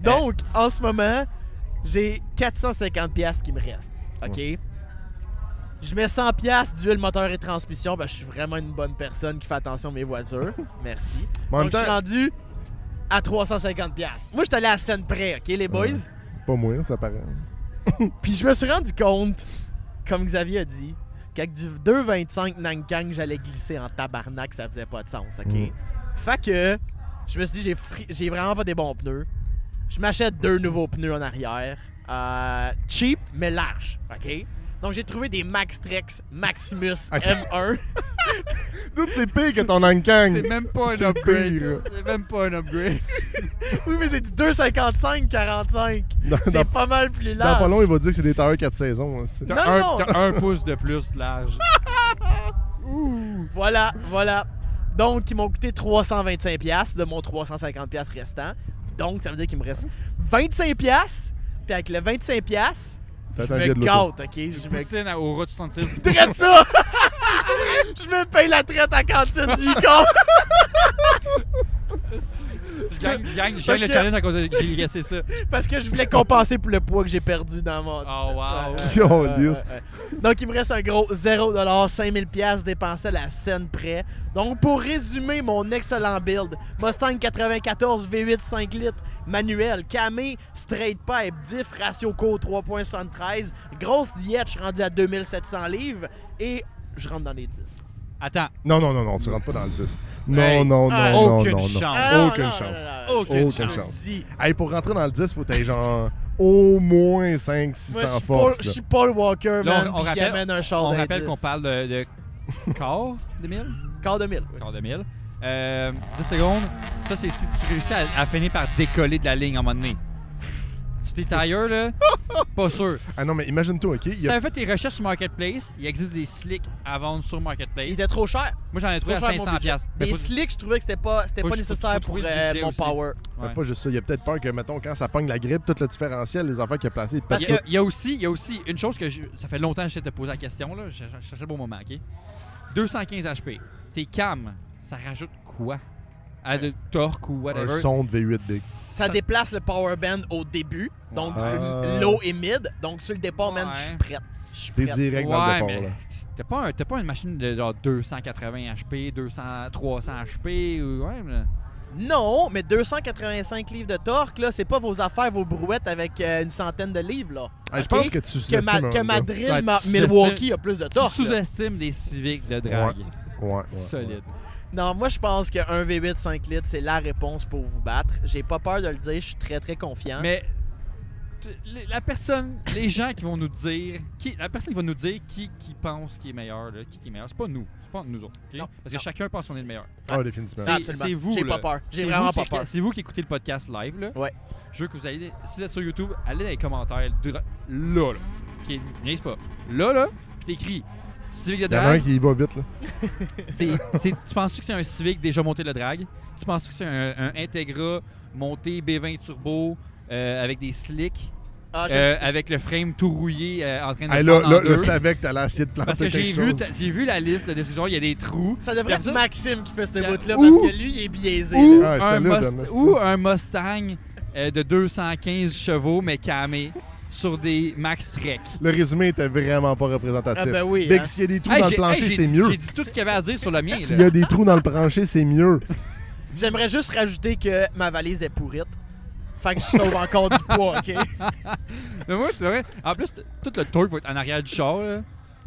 S2: Donc, en ce moment, j'ai 450$ qui me restent, OK? Je mets 100$ d'huile moteur et transmission, je suis vraiment une bonne personne qui fait attention à mes voitures. Merci.
S1: En même
S2: Donc, je suis
S1: temps,
S2: rendu à 350$. Moi, je suis allé à scène près, OK, les boys?
S1: pas moi, ça paraît.
S2: Puis je me suis rendu compte, comme Xavier a dit, qu'avec du 2,25 Nankang, j'allais glisser en tabarnak, ça faisait pas de sens, OK?
S1: Mm.
S2: Fait que, je me suis dit, j'ai vraiment pas des bons pneus. Je m'achète 2 nouveaux pneus en arrière. Cheap, mais large, OK? Donc, j'ai trouvé des Maxtrex Maximus
S1: Ok.
S2: M1.
S1: D'où c'est pire que ton Ankang.
S3: C'est même pas un
S1: C'est
S3: upgrade.
S1: pire.
S3: C'est même pas un upgrade.
S2: Oui, mais c'est du 2,55-45.
S1: Dans,
S2: C'est
S1: dans-
S2: pas mal plus
S1: dans
S2: large.
S1: pas long, il va dire que c'est des tailleurs 4 saisons. Aussi.
S2: Non, non.
S3: T'as un pouce de plus large.
S2: Voilà, voilà. Donc, ils m'ont coûté 325$ de mon 350$ restant. Donc, ça veut dire qu'il me reste 25$. Puis avec le 25$,
S1: T'as
S2: je
S1: un
S2: me
S1: gars de l'auto.
S2: gâte, OK? Je me
S3: Poutine au Route 66.
S2: traite ça! Je me paye la traite à cantine du con!
S3: Je gagne
S2: Parce
S3: le
S2: que-
S3: challenge à cause de j'ai laissé ça.
S2: Parce que je voulais compenser pour le poids que j'ai perdu dans mon...
S3: Oh wow.
S1: Câlisse.
S2: Donc, il me reste un gros 0$, 5000$ dépensés à la scène près. Donc, pour résumer mon excellent build, Mustang 94 V8 5 litres, manuel, camé, straight pipe, diff, ratio court 3.73, grosse diète, je suis rendu à 2700 livres et je rentre dans les 10.
S3: Attends.
S1: Non, tu rentres pas dans le 10. Non,
S3: Hey,
S1: non,
S2: ah,
S1: non,
S3: aucune
S1: non, non.
S3: chance.
S1: Aucune chance.
S3: Aucune
S1: Aucune
S3: chance.
S1: chance.
S2: Si.
S1: Hey, pour rentrer dans le 10, faut que t'aies genre au moins 500-600
S2: Moi, je suis
S1: forces.
S2: Paul-
S1: là.
S2: je suis Paul Walker,
S3: Là,
S2: man,
S3: on
S2: puis
S3: rappelle-
S2: j'amène un char
S3: On
S2: d'un
S3: rappelle
S2: 10.
S3: qu'on parle de quart de mille.
S2: Quart de mille. oui.
S3: Quart de mille. 10 secondes. Ça, c'est si tu réussis à finir par décoller de la ligne à un moment donné. Sur tes tailleurs, là, pas sûr.
S1: Ah non, mais imagine-toi, OK? Il
S3: Si
S1: y a...
S3: t'avais fait tes recherches sur Marketplace, il existe des slicks à vendre sur Marketplace.
S2: Il était trop cher.
S3: Moi, j'en ai trouvé à
S2: Trop cher, mon
S3: 500$.
S2: budget.
S3: Ben,
S2: Des
S3: faut-
S2: slicks, je trouvais que c'était pas
S3: faut
S2: nécessaire pour
S3: trouver le budget
S2: mon
S3: aussi.
S2: power.
S1: Mais
S3: Ouais.
S1: pas juste ça. Il y a peut-être peur que, mettons, quand ça pogne la grippe, tout le différentiel, les affaires qu'il a placées,
S2: Parce
S3: Il y, a, il y a aussi une chose que ça fait longtemps que je t'ai posé la question, là. Je cherchais le bon moment, OK? 215 HP. Tes cams, ça rajoute quoi? À de torque ou
S1: un
S3: whatever.
S1: son de V8 big.
S2: Ça déplace le power band au début, donc
S1: Ah.
S2: low et mid. Donc sur le départ, man, je suis prête. Je suis
S1: T'es
S2: prête.
S1: direct dans le
S3: Ouais,
S1: départ,
S3: mais
S1: là.
S3: t'as pas une machine de genre 280 HP, 300 HP ou ouais, mais...
S2: Non, mais 285 livres de torque, là, c'est pas vos affaires, vos brouettes avec une centaine de livres, là.
S1: Ah, je
S2: Ok?
S1: pense que tu sous-estimes
S2: Que
S1: un
S2: ma
S1: gars.
S2: drill
S3: Ouais, tu
S2: Milwaukee a plus de
S3: Tu
S2: torque. là.
S3: sous-estimes des Civics de drague.
S1: Ouais.
S3: Solide.
S2: Non, moi je pense qu'un V8 5 litres, c'est la réponse pour vous battre. J'ai pas peur de le dire, je suis très très confiant.
S3: Mais la personne, les gens qui vont nous dire, la personne qui va nous dire qui pense qui est meilleur, là, qui est meilleur, c'est pas nous, c'est pas nous autres, ok?
S2: Non,
S3: Parce que
S2: non.
S3: chacun pense qu'on est le meilleur.
S1: Ah, définitivement.
S2: Absolument.
S3: c'est vous,
S2: J'ai
S3: là.
S2: pas peur. J'ai
S3: C'est
S2: vraiment
S3: vous
S2: pas
S3: qui-
S2: peur.
S3: C'est vous qui écoutez le podcast live, là.
S2: Ouais.
S3: Je veux que vous allez, si vous êtes sur YouTube, allez dans les commentaires, là. Ok, niaise pas. Là, puis t'écris Civic de
S1: Il y en a un
S3: drague.
S1: qui y va vite, là.
S3: Tu penses que c'est un Civic déjà monté le drag? Tu penses que c'est un Integra monté B20 turbo avec des slicks?
S2: Ah,
S3: Avec le frame tout rouillé en train de
S1: Hey,
S3: fondre en
S1: là,
S3: deux.
S1: je savais que t'allais essayer de planter
S3: Parce que
S1: quelque chose.
S3: j'ai vu la liste de description, il y a des trous.
S2: Ça devrait être
S3: Puis après
S2: Maxime qui fait ce
S3: Puis-
S2: bout-là
S3: Ou-
S2: parce que lui, il est biaisé.
S3: Ou,
S2: là.
S1: Ah, solide,
S3: ou un Mustang de 215 chevaux mais camé sur des Max Trek.
S1: Le résumé était vraiment pas représentatif.
S2: Ah ben oui,
S1: Big,
S2: hein.
S1: s'il y a des trous
S3: Hey,
S1: dans le
S3: j'ai-
S1: plancher,
S3: hey, j'ai
S1: c'est
S3: dit-
S1: mieux.
S3: J'ai dit tout ce qu'il y avait à dire sur le mien.
S1: S'il
S3: là.
S1: y a des trous dans le plancher, c'est mieux.
S2: J'aimerais juste rajouter que ma valise est pourrite. Fait que je sauve encore du poids, OK?
S3: Mais moi, c'est vrai. En plus, tout le torque va être en arrière du char. Là.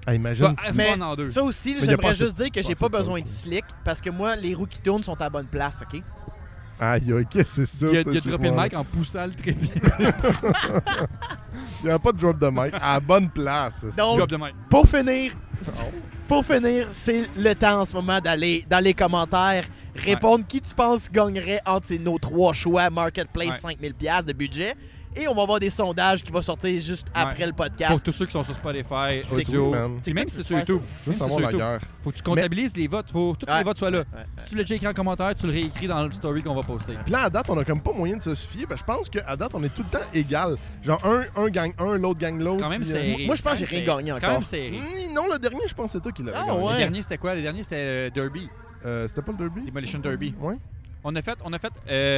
S1: Ah, imagine.
S3: Va
S1: si-
S2: Mais-
S3: fond en deux.
S2: Ça aussi,
S1: Mais y a pas
S2: j'aimerais
S1: assez-
S2: juste dire que j'ai
S1: pas
S2: pas
S1: assez de
S2: besoin de
S1: torque.
S2: slick parce que moi, les roues qui tournent sont à la bonne place, OK?
S1: Aïe, ok, c'est ça.
S3: Il a
S1: ce
S3: droppé le
S1: truc-là.
S3: mic en poussant le trépied.
S1: Il n'y a pas de drop de mic. À la bonne place.
S2: Donc,
S3: Drop de mic.
S2: Pour finir, c'est le temps en ce moment d'aller dans les commentaires répondre qui tu penses gagnerait entre nos trois choix Marketplace
S3: Ouais.
S2: 5000$ de budget. Et on va avoir des sondages qui vont sortir juste après le
S3: Pour
S2: podcast.
S3: tous ceux qui sont sur Spotify,
S1: C'est
S3: audio.
S1: cool, man.
S3: Et même si c'est sur
S2: Ouais,
S3: YouTube.
S1: Je veux
S3: Même si c'est
S1: savoir
S3: sur
S1: la
S3: YouTube.
S1: guerre.
S3: Faut que tu comptabilises les votes. Faut que tous
S2: Ouais.
S3: les votes soient là.
S2: Ouais.
S3: Si tu l'as déjà écrit en commentaire, tu le réécris dans le story qu'on va poster.
S1: Puis là, à date, on a comme pas moyen de se fier. Je pense qu'à date, on est tout le temps égal. Genre, un gagne un, l'autre gagne l'autre.
S3: C'est quand même
S1: puis,
S3: serré.
S2: moi, je pense que
S3: C'est
S2: j'ai rien
S3: quand même
S2: gagné
S3: serré. C'est quand même
S2: encore.
S3: serré.
S1: Non, le dernier, je pense que c'est toi qui l'avais
S2: Ah,
S1: gagné.
S2: ouais.
S3: Le dernier, c'était quoi? Le dernier, c'était Derby.
S1: C'était pas le Derby?
S3: Demolition Derby.
S1: Ouais.
S3: On a fait.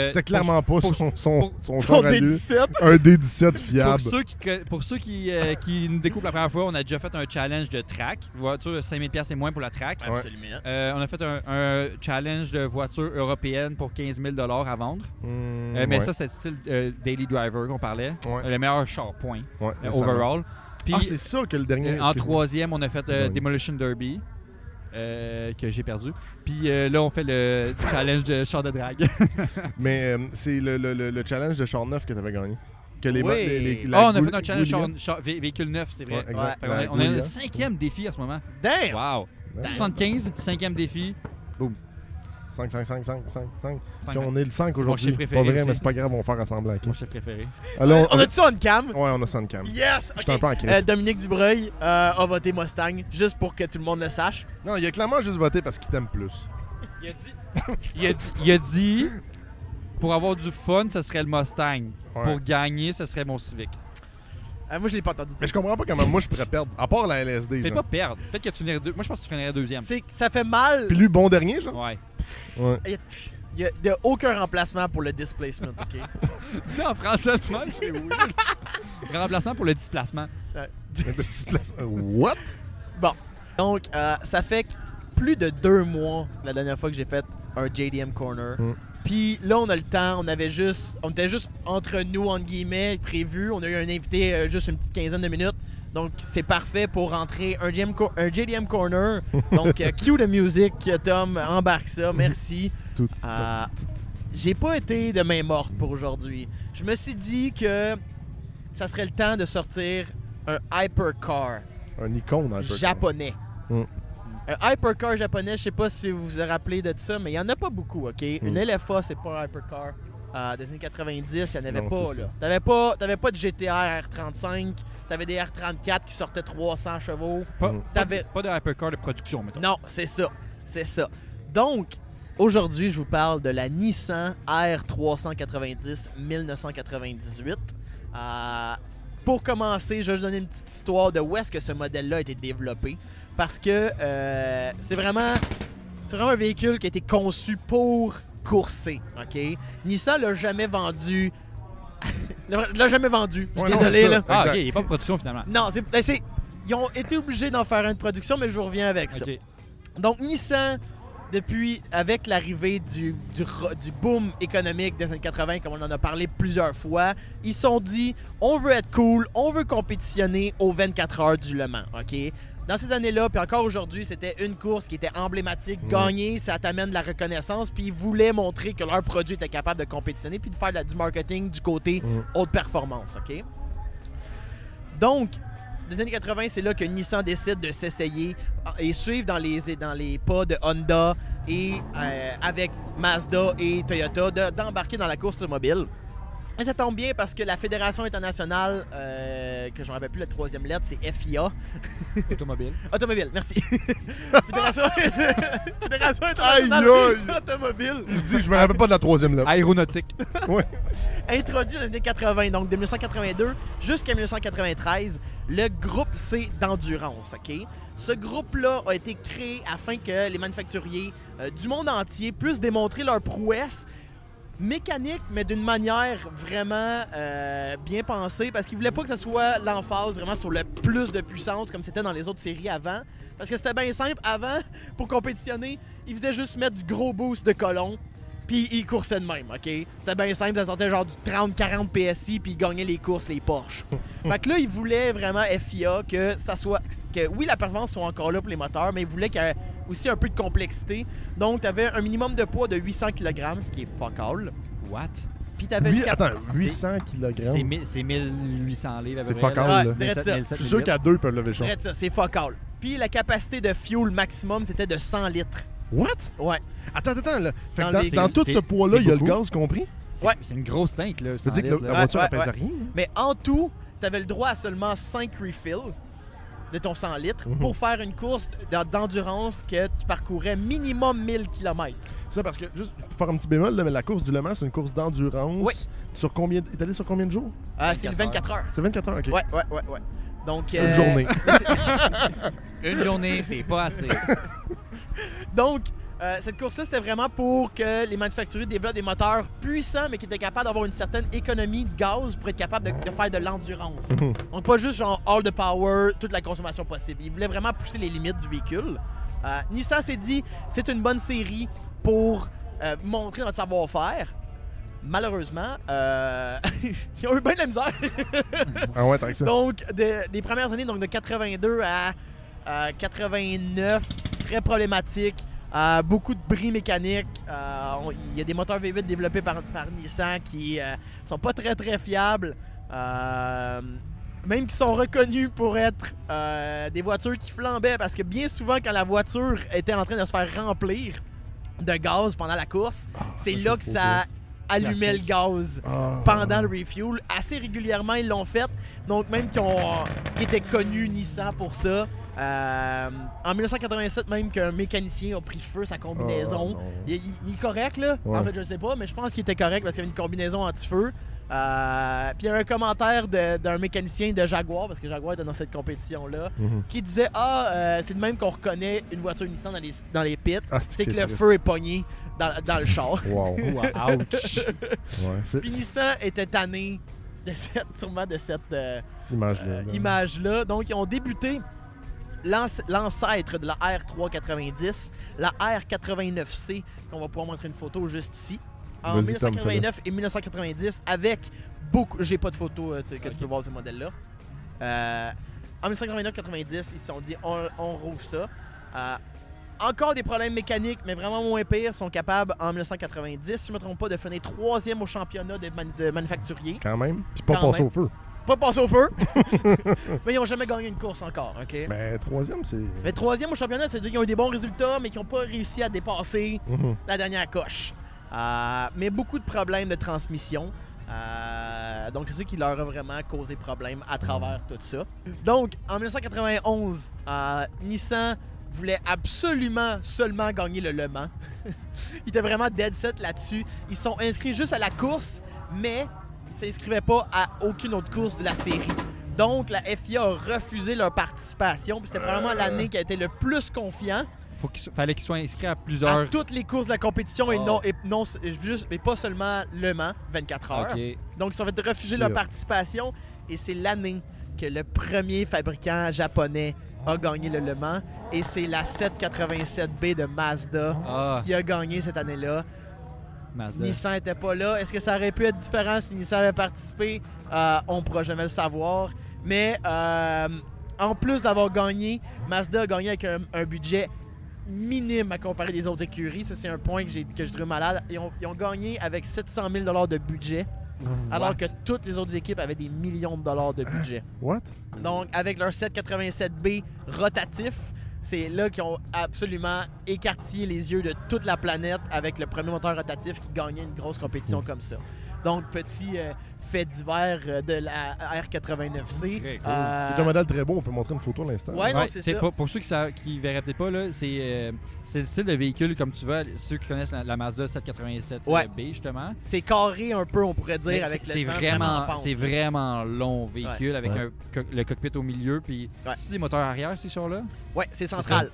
S1: C'était clairement pas
S3: pour-
S1: son
S2: Ton
S1: char à lui.
S2: D17.
S1: Un D17 fiable.
S3: Pour ceux qui nous découvrent la première fois, on a déjà fait un challenge de track. Voiture de 5000$ et moins pour la track.
S2: Absolument.
S3: On a fait un challenge de voiture européenne pour 15 000$ à vendre. Mais
S1: ouais.
S3: ça, c'est le style Daily Driver qu'on parlait.
S1: Ouais.
S3: Le meilleur char, point.
S1: Ouais, récemment.
S3: Overall. Puis
S1: Ah, c'est ça que le dernier.
S3: en
S1: excuse-moi.
S3: troisième, on a fait
S1: Ouais.
S3: Demolition Derby. Que j'ai perdu. Puis là, on fait le challenge de char de drague.
S1: Mais c'est le challenge de char neuf que t'avais gagné. Que les,
S2: Oui.
S1: la
S3: on a fait un
S1: Goulian.
S3: challenge véhicule neuf, c'est vrai.
S1: Ouais, exact.
S3: Fait
S1: La
S3: on a
S1: Goulian.
S3: un 5e défi en ce moment.
S2: Damn!
S3: Wow.
S1: Ouais.
S3: 75, 5e défi.
S1: 5, 5, 5, 5, 5, 5. Puis
S3: 5.
S1: on est le 5
S3: mon
S1: aujourd'hui.
S3: chiffre
S1: Pas
S3: préféré
S1: vrai,
S3: aussi.
S1: mais c'est pas grave, on va faire ensemble.
S3: Mon chef préféré.
S1: Alors,
S2: On a-tu ça on cam?
S1: Ouais, on a ça en cam.
S2: Yes!
S1: J'étais un
S2: Ok.
S1: peu en crise.
S2: Dominique Dubreuil a voté Mustang, juste pour que tout le monde le sache.
S1: Non, il a clairement juste voté parce qu'il t'aime plus.
S3: Il a dit pour avoir du fun, ce serait le Mustang.
S1: Ouais.
S3: Pour gagner, ce serait mon Civic.
S2: Moi, je l'ai pas entendu.
S1: Mais je comprends pas comment moi je pourrais perdre. À part la LSD.
S3: Peut-être
S1: genre.
S3: pas perdre. Peut-être que tu finirais deux. Moi, je pense que tu finirais deuxième.
S2: Ça fait mal.
S1: Puis lui, bon dernier, genre?
S3: Ouais.
S1: Ouais.
S2: Il y a aucun remplacement pour le displacement, OK?
S3: Tu en français de mal, c'est weird. Remplacement pour le displacement.
S1: Le displacement. What?
S2: Bon. Donc, ça fait plus de 2 mois la dernière fois que j'ai fait un JDM Corner.
S1: Mm.
S2: Puis là, on a le temps. On était juste entre nous, entre guillemets, prévu. On a eu un invité juste une petite quinzaine de minutes. Donc, c'est parfait pour rentrer un JDM Corner. Donc, cue de musique, Tom, embarque ça. Merci. J'ai pas été de main morte pour aujourd'hui. Je me suis dit que ça serait le temps de sortir un hypercar
S1: Un icône, un peu.
S2: japonais.
S1: Mm.
S2: Un hypercar japonais, je sais pas si vous vous rappelez de ça, mais il y en a pas beaucoup, OK? Une LFA, c'est pas un hypercar. Des années 90, il n'y en avait
S1: Non,
S2: pas,
S1: c'est
S2: là. T'avais pas de GTR R35, t'avais des R34 qui sortaient 300 chevaux.
S3: Pas de hypercar de production, mettons.
S2: Non, c'est ça. C'est ça. Donc, aujourd'hui, je vous parle de la Nissan R390 1998. Pour commencer, je vais vous donner une petite histoire de où est-ce que ce modèle-là a été développé. Parce que c'est vraiment un véhicule qui a été conçu pour courser, OK? Nissan l'a jamais vendu. l'a jamais vendu. Je suis
S1: Ouais, non,
S2: désolé,
S1: c'est ça.
S2: là.
S3: Ah,
S1: Exact.
S3: ok, il n'est pas de production finalement.
S2: Non, ils ont été obligés d'en faire une production, mais je vous reviens avec ça.
S3: Ok.
S2: Donc, Nissan, avec l'arrivée du boom économique des années 80, comme on en a parlé plusieurs fois, ils se sont dit, on veut être cool, on veut compétitionner aux 24 heures du Le Mans, OK? Dans ces années-là, puis encore aujourd'hui, c'était une course qui était emblématique. Gagner, ça t'amène de la reconnaissance, puis ils voulaient montrer que leur produit était capable de compétitionner, puis de faire du marketing du côté haute performance, OK? Donc, dans les années 80, c'est là que Nissan décide de s'essayer et suivre dans les pas de Honda et avec Mazda et Toyota d'embarquer dans la course automobile. Et ça tombe bien parce que la Fédération internationale, que je ne me rappelle plus la troisième lettre, c'est FIA.
S3: Automobile.
S2: Automobile, merci. Fédération internationale
S1: Aïe, aïe.
S2: automobile.
S1: Il dit, je me rappelle pas de la troisième lettre.
S3: Aéronautique.
S1: Ouais.
S2: Introduit dans les années 80, donc de 1982 jusqu'à 1993, le groupe C d'endurance, OK? Ce groupe-là a été créé afin que les manufacturiers du monde entier puissent démontrer leur prouesse mécanique, mais d'une manière vraiment bien pensée, parce qu'ils voulaient pas que ce soit l'emphase vraiment sur le plus de puissance comme c'était dans les autres séries avant. Parce que c'était bien simple, avant, pour compétitionner, ils faisaient juste mettre du gros boost de colons, puis ils coursaient de même, OK? C'était bien simple, ça sortait genre du 30-40 PSI, puis ils gagnaient les courses, les Porsche. Fait que là, ils voulaient vraiment FIA que ça soit... que oui, la performance soit encore là pour les moteurs, mais ils voulaient qu'il y ait aussi un peu de complexité. Donc, t'avais un minimum de poids de 800 kg, ce qui est fuck all.
S3: What?
S2: Puis t'avais
S1: Lui,
S2: une cap-
S1: attends, 800 kg.
S3: C'est 1800 livres à peu
S1: C'est
S3: près.
S1: fuck
S3: là.
S1: all, là.
S2: Ouais, drette ça.
S1: Je suis sûr qu'à deux, ils peuvent lever le champ.
S2: Arrête ça, c'est fuck all. Puis la capacité de fuel maximum, c'était de 100 litres.
S1: What?
S2: Ouais.
S1: Attends, là. Fait que
S2: Dans les-
S1: dans tout
S3: c'est-
S1: ce poids-là,
S3: c'est
S1: il y a le
S3: beaucoup.
S1: gaz compris?
S2: Ouais.
S3: C'est une grosse tank, là.
S1: Ça veut dire que
S3: 100 litres,
S1: la
S3: là.
S1: voiture, elle
S2: Ouais,
S1: pèse
S2: ouais.
S1: rien.
S2: Mais en tout, t'avais le droit à seulement 5 refills de ton 100 litres pour faire une course d'endurance que tu parcourais minimum 1000 km.
S1: Ça, parce que, juste pour faire un petit bémol, là, mais la course du Le Mans, c'est une course d'endurance.
S2: Oui.
S1: Sur combien... T'es allé sur combien de jours?
S2: C'est le 24 heures.
S1: C'est 24 heures, OK.
S2: Ouais. Donc,
S1: Une journée.
S3: Une journée, c'est pas assez.
S2: Donc, cette course-là, c'était vraiment pour que les manufacturiers développent des moteurs puissants, mais qui étaient capables d'avoir une certaine économie de gaz pour être capables de faire de l'endurance. Donc, pas juste genre all the power, toute la consommation possible. Ils voulaient vraiment pousser les limites du véhicule. Nissan s'est dit, c'est une bonne série pour montrer notre savoir-faire. Malheureusement, ils ont eu bien de la misère.
S1: Ah ouais, tant que ça.
S2: Donc, des premières années, donc de 82 à 89, très problématique. Beaucoup de bris mécaniques. Il y a des moteurs V8 développés par Nissan qui sont pas très fiables. Même qui sont reconnus pour être des voitures qui flambaient, parce que bien souvent, quand la voiture était en train de se faire remplir de gaz pendant la course, c'est là que ça allumait le gaz pendant le refuel. Assez régulièrement, ils l'ont fait. Donc, même qui étaient connus Nissan pour ça. En 1987, même qu'un mécanicien a pris feu sa combinaison. Il est correct, là. En fait, je sais pas, mais je pense qu'il était correct parce qu'il y avait une combinaison anti-feu. Puis il y a un commentaire d'un mécanicien de Jaguar, parce que Jaguar était dans cette compétition-là, qui disait c'est de même qu'on reconnaît une voiture Nissan dans les pits, c'est que le feu est pogné dans le char.
S1: Wow.
S3: Ouch!
S2: Puis Nissan était tanné de cette image-là. Donc ils ont débuté l'ancêtre de la R390, la R89C, qu'on va pouvoir montrer une photo juste ici. En 1989 et 1990, avec beaucoup... J'ai pas de photo que tu peux voir ce modèle-là. En 1989-90, ils se sont dit, on roule ça. Encore des problèmes mécaniques, mais vraiment moins pires. Ils sont capables, en 1990, si je ne me trompe pas, de finir 3e au championnat de manufacturiers.
S1: Quand même. Puis pas passer au feu.
S2: Pas passer au feu. Mais ils n'ont jamais gagné une course encore, OK?
S1: Mais 3e, c'est...
S2: Mais 3e au championnat, c'est-à-dire qu'ils ont eu des bons résultats, mais qu'ils n'ont pas réussi à dépasser la dernière coche. Mais beaucoup de problèmes de transmission. Donc, c'est ça qui leur a vraiment causé problème à travers tout ça. Donc, en 1991, Nissan voulait absolument seulement gagner le Le Mans. Ils étaient vraiment dead set là-dessus. Ils sont inscrits juste à la course, mais ils ne s'inscrivaient pas à aucune autre course de la série. Donc, la FIA a refusé leur participation. Puis c'était probablement l'année qui a été le plus confiant.
S3: Fallait qu'ils soient inscrits à plusieurs...
S2: À toutes les courses de la compétition et pas seulement Le Mans, 24 heures.
S3: Okay.
S2: Donc, ils ont fait refuser leur participation et c'est l'année que le premier fabricant japonais a gagné le Le Mans et c'est la 787B de Mazda qui a gagné cette année-là. Nissan n'était pas là. Est-ce que ça aurait pu être différent si Nissan avait participé? On ne pourra jamais le savoir. Mais en plus d'avoir gagné, Mazda a gagné avec un budget minime à comparer des autres écuries. Ça, c'est un point que je trouve malade. Ils ont gagné avec 700 000 de budget, alors que toutes les autres équipes avaient des millions de dollars de budget.
S1: What?
S2: Donc, avec leur 787B rotatif, c'est là qu'ils ont absolument écartillé les yeux de toute la planète avec le premier moteur rotatif qui gagnait une grosse compétition comme ça. Donc, petit fait divers de la R89C.
S1: C'est un modèle très beau, on peut montrer une photo à l'instant.
S2: Ouais, non, c'est ça.
S3: Pour ceux qui ne verraient peut-être pas, là, c'est le style de véhicule, comme tu vois, ceux qui connaissent la Mazda 787B, justement. C'est
S2: carré un peu, on pourrait dire, avec le temps.
S3: C'est vraiment long véhicule, avec le cockpit au milieu. Puis, c'est des moteurs arrière, ces chars-là?
S2: Oui, c'est central,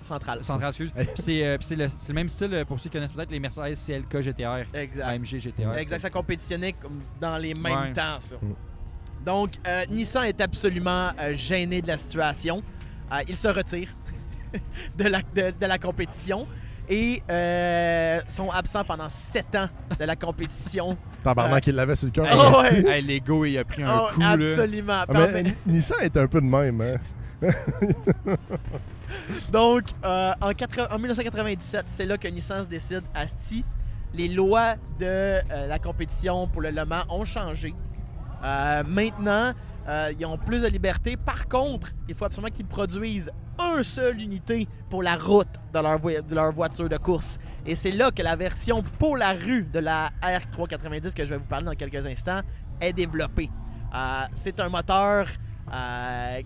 S3: excuse. C'est le même style, pour ceux qui connaissent peut-être, les Mercedes CLK GTR, AMG GTR.
S2: Exact, ça compétitionnait dans les mêmes temps. Ça. Donc, Nissan est absolument gêné de la situation. Il se retire de la compétition et sont absents pendant 7 ans de la compétition.
S1: Tabarnak, il l'avait sur le cœur.
S3: L'ego, il a pris un coup.
S2: Absolument.
S1: Mais Nissan est un peu de même. Hein?
S2: Donc, en 1997, c'est là que Nissan se décide les lois de la compétition pour le Le Mans ont changé. Maintenant, ils ont plus de liberté. Par contre, il faut absolument qu'ils produisent une seule unité pour la route de leur voiture de course. Et c'est là que la version pour la rue de la R390, que je vais vous parler dans quelques instants, est développée. C'est un moteur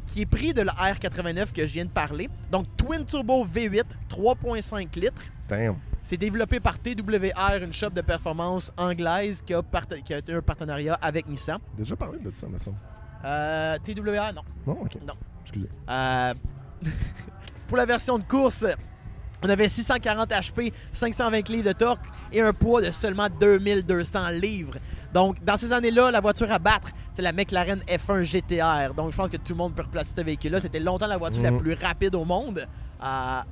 S2: qui est pris de la R89 que je viens de parler. Donc, Twin Turbo V8, 3.5 litres.
S1: Damn.
S2: C'est développé par TWR, une shop de performance anglaise qui a eu un partenariat avec Nissan.
S1: Déjà parlé de ça, me semble.
S2: TWR, non.
S1: Non, ok.
S2: Non.
S1: Excusez.
S2: Pour la version de course, on avait 640 HP, 520 livres de torque et un poids de seulement 2200 livres. Donc, dans ces années-là, la voiture à battre, c'est la McLaren F1 GTR. Donc, je pense que tout le monde peut replacer ce véhicule-là. C'était longtemps la voiture la plus rapide au monde.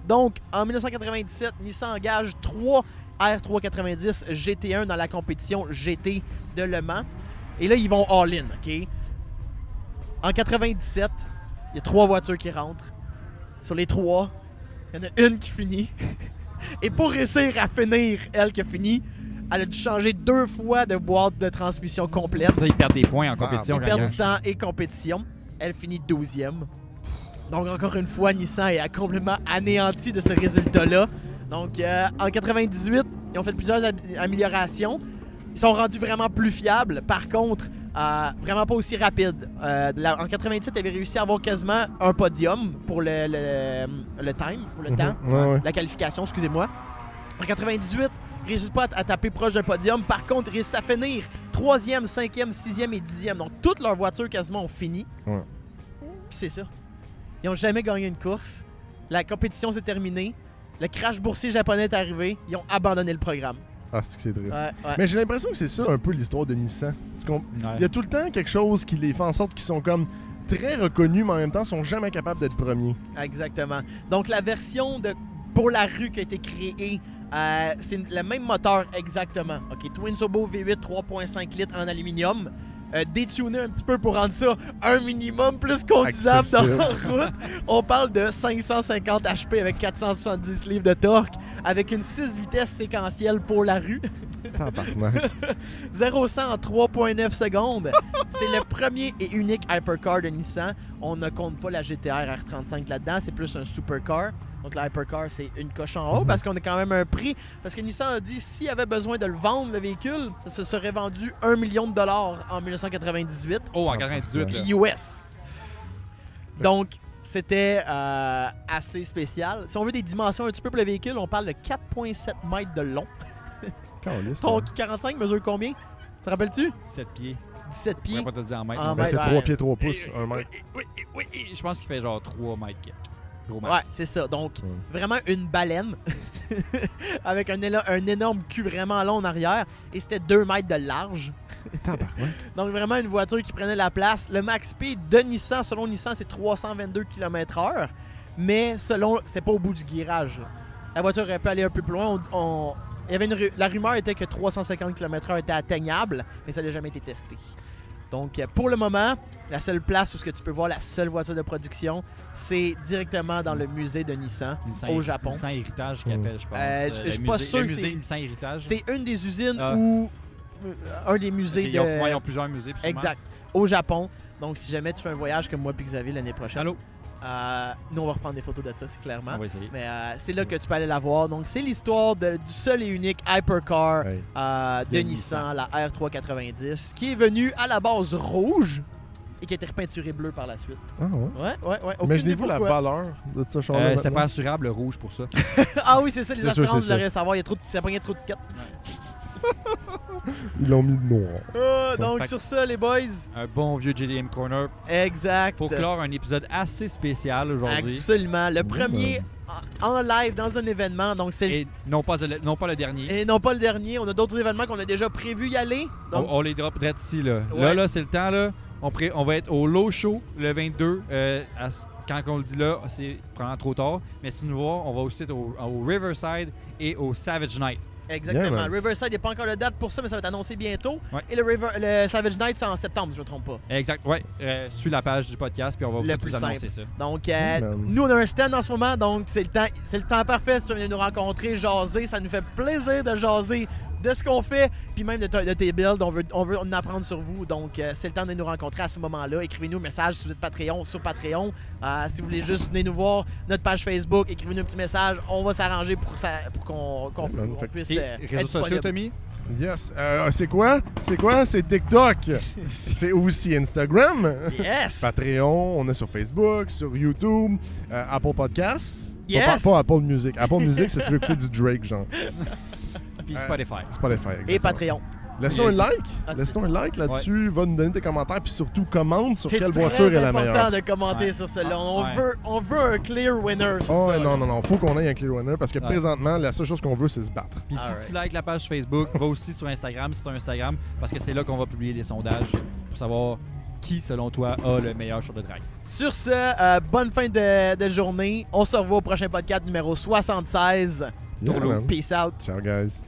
S2: Donc, en 1997, Nissan engage 3 R390 GT1 dans la compétition GT de Le Mans. Et là, ils vont all-in, OK? En 97, il y a 3 voitures qui rentrent. Sur les 3, il y en a une qui finit. Et pour réussir à finir, elle qui a fini, Elle a dû changer 2 fois de boîte de transmission complète.
S3: Ça, ils perdent des points en compétition.
S2: Elle
S3: quand
S2: perd
S3: ils
S2: du temps et compétition. Elle finit 12e. Donc, encore une fois, Nissan est complètement anéanti de ce résultat-là. Donc, en 98, ils ont fait plusieurs améliorations. Ils sont rendus vraiment plus fiables. Par contre, vraiment pas aussi rapides. En 97, ils avaient réussi à avoir quasiment un podium pour le time, pour le temps, la qualification, excusez-moi. En 98, ils réussissent pas à taper proche d'un podium. Par contre, ils réussissent à finir 3e, 5e, 6e et 10e. Donc, toutes leurs voitures quasiment ont fini.
S1: Ouais.
S2: Puis c'est ça. Ils n'ont jamais gagné une course. La compétition s'est terminée. Le crash boursier japonais est arrivé. Ils ont abandonné le programme.
S1: Ah, c'est triste.
S2: Ouais.
S1: Mais j'ai l'impression que c'est ça un peu l'histoire de Nissan. Il y a tout le temps quelque chose qui les fait en sorte qu'ils sont comme très reconnus, mais en même temps, sont jamais capables d'être premiers.
S2: Exactement. Donc, la version pour la rue qui a été créée, c'est le même moteur exactement. OK, Twin Turbo V8 3.5 litres en aluminium. Détuné un petit peu pour rendre ça un minimum plus conduisable dans la route. On parle de 550 HP avec 470 livres de torque, avec une 6 vitesses séquentielle pour la rue. 0-100 en 3.9 secondes. C'est le premier et unique hypercar de Nissan. On ne compte pas la GT-R R35 là-dedans, c'est plus un supercar. Donc la hypercar, c'est une coche en haut parce qu'on a quand même un prix. Parce que Nissan a dit s'il avait besoin de le vendre, le véhicule, ça se serait vendu $1 million en 1998.
S3: Oh, en 98, là.
S2: US. Donc, c'était assez spécial. Si on veut des dimensions un petit peu pour le véhicule, on parle de 4,7 mètres de long. Son 45 mesure combien? Te rappelles-tu?
S3: 17 pieds.
S2: 17 pieds.
S3: Je pourrais pas te le dire en mètres.
S2: En
S1: Ben, c'est 3 pieds, 3 pouces, 1 mètre.
S3: Oui, je pense qu'il fait genre 3 mètres. Gros
S2: Ouais,
S3: max.
S2: c'est ça. Donc, vraiment une baleine avec un énorme cul vraiment long en arrière. Et c'était 2 mètres de large. Donc, vraiment une voiture qui prenait la place. Le max speed de Nissan, selon Nissan, c'est 322 km/h. Mais c'était pas au bout du guirage. La voiture aurait pu aller un peu plus loin. Il y avait la rumeur était que 350 km/h était atteignable, mais ça n'a jamais été testé. Donc, pour le moment, la seule place où tu peux voir la seule voiture de production, c'est directement dans le musée de Nissan au Japon.
S3: Nissan Héritage qu'il appelle, je pense.
S2: Je suis pas sûr que c'est
S3: Nissan Héritage.
S2: C'est une des usines ou un des musées
S3: Ils ont plusieurs musées.
S2: Exact. Au Japon. Donc, si jamais tu fais un voyage comme moi et Xavier l'année prochaine.
S3: Allô?
S2: Nous, on va reprendre des photos de ça, c'est clairement.
S3: On va essayer.
S2: Mais c'est là que tu peux aller la voir. Donc, c'est l'histoire du seul et unique hypercar de Nissan, la R390, qui est venue à la base rouge et qui a été repeinturée bleue par la suite.
S1: Ah ouais?
S2: Ouais.
S1: Imaginez-vous la valeur de ce char-là.
S3: C'est pas assurable le rouge pour ça.
S2: Ah oui, c'est ça, les
S1: C'est
S2: assurances,
S1: sûr,
S2: vous devriez savoir. Ça pognait trop de tickets.
S1: Ils l'ont mis de noir.
S2: Donc, sur ça, les boys.
S3: Un bon vieux JDM Corner.
S2: Exact.
S3: Pour clore un épisode assez spécial aujourd'hui.
S2: Absolument. Le premier en live dans un événement. Donc c'est
S3: Et non pas le dernier.
S2: Et non pas le dernier. On a d'autres événements qu'on a déjà prévu y aller. Donc...
S3: On les drop direct ici. Là,
S2: ouais.
S3: là c'est le temps. Là. On va être au Low Show le 22. Quand on le dit là, c'est probablement trop tard. Mais si nous voir, on va aussi être au Riverside et au Savage Night.
S2: Exactement.
S1: Yeah,
S2: Riverside, il n'y a pas encore de date pour ça, mais ça va être annoncé bientôt.
S3: Ouais.
S2: Et le Savage Night, c'est en septembre, si je ne me trompe pas.
S3: Exact, ouais. Suis la page du podcast, puis on va vous annoncer ça.
S2: Donc, nous, on a un stand en ce moment, donc c'est le temps parfait si tu viens nous rencontrer, jaser. Ça nous fait plaisir de jaser de ce qu'on fait, puis même de tes builds. On veut en apprendre sur vous. Donc, c'est le temps de nous rencontrer à ce moment-là. Écrivez-nous un message si vous êtes Patreon, sur Patreon. Si vous voulez juste venir nous voir, notre page Facebook, écrivez-nous un petit message. On va s'arranger pour qu'on puisse
S3: réseaux sociaux, Tommy?
S1: Yes. C'est quoi? C'est TikTok. C'est aussi Instagram.
S2: Yes.
S1: Patreon. On est sur Facebook, sur YouTube, Apple Podcasts.
S2: Yes.
S1: Pas Apple Music. Apple Music, c'est si tu veux écouter du Drake, genre.
S3: Puis Spotify.
S1: Spotify, exactement.
S2: Et Patreon.
S1: Laisse-nous un like. Laisse-nous un like là-dessus. Va nous donner tes commentaires. Puis surtout, commente sur quelle voiture est la meilleure.
S2: C'est important de commenter sur cela. On veut un clear winner sur ça.
S1: Non. Faut qu'on ait un clear winner parce que présentement, la seule chose qu'on veut, c'est se battre.
S3: Puis si tu likes la page Facebook, va aussi sur Instagram si tu as un Instagram parce que c'est là qu'on va publier des sondages pour savoir qui, selon toi, a le meilleur show de drag.
S2: Sur ce, bonne fin de journée. On se revoit au prochain podcast numéro 76.
S1: Yeah,
S2: Peace out.
S1: Ciao, guys.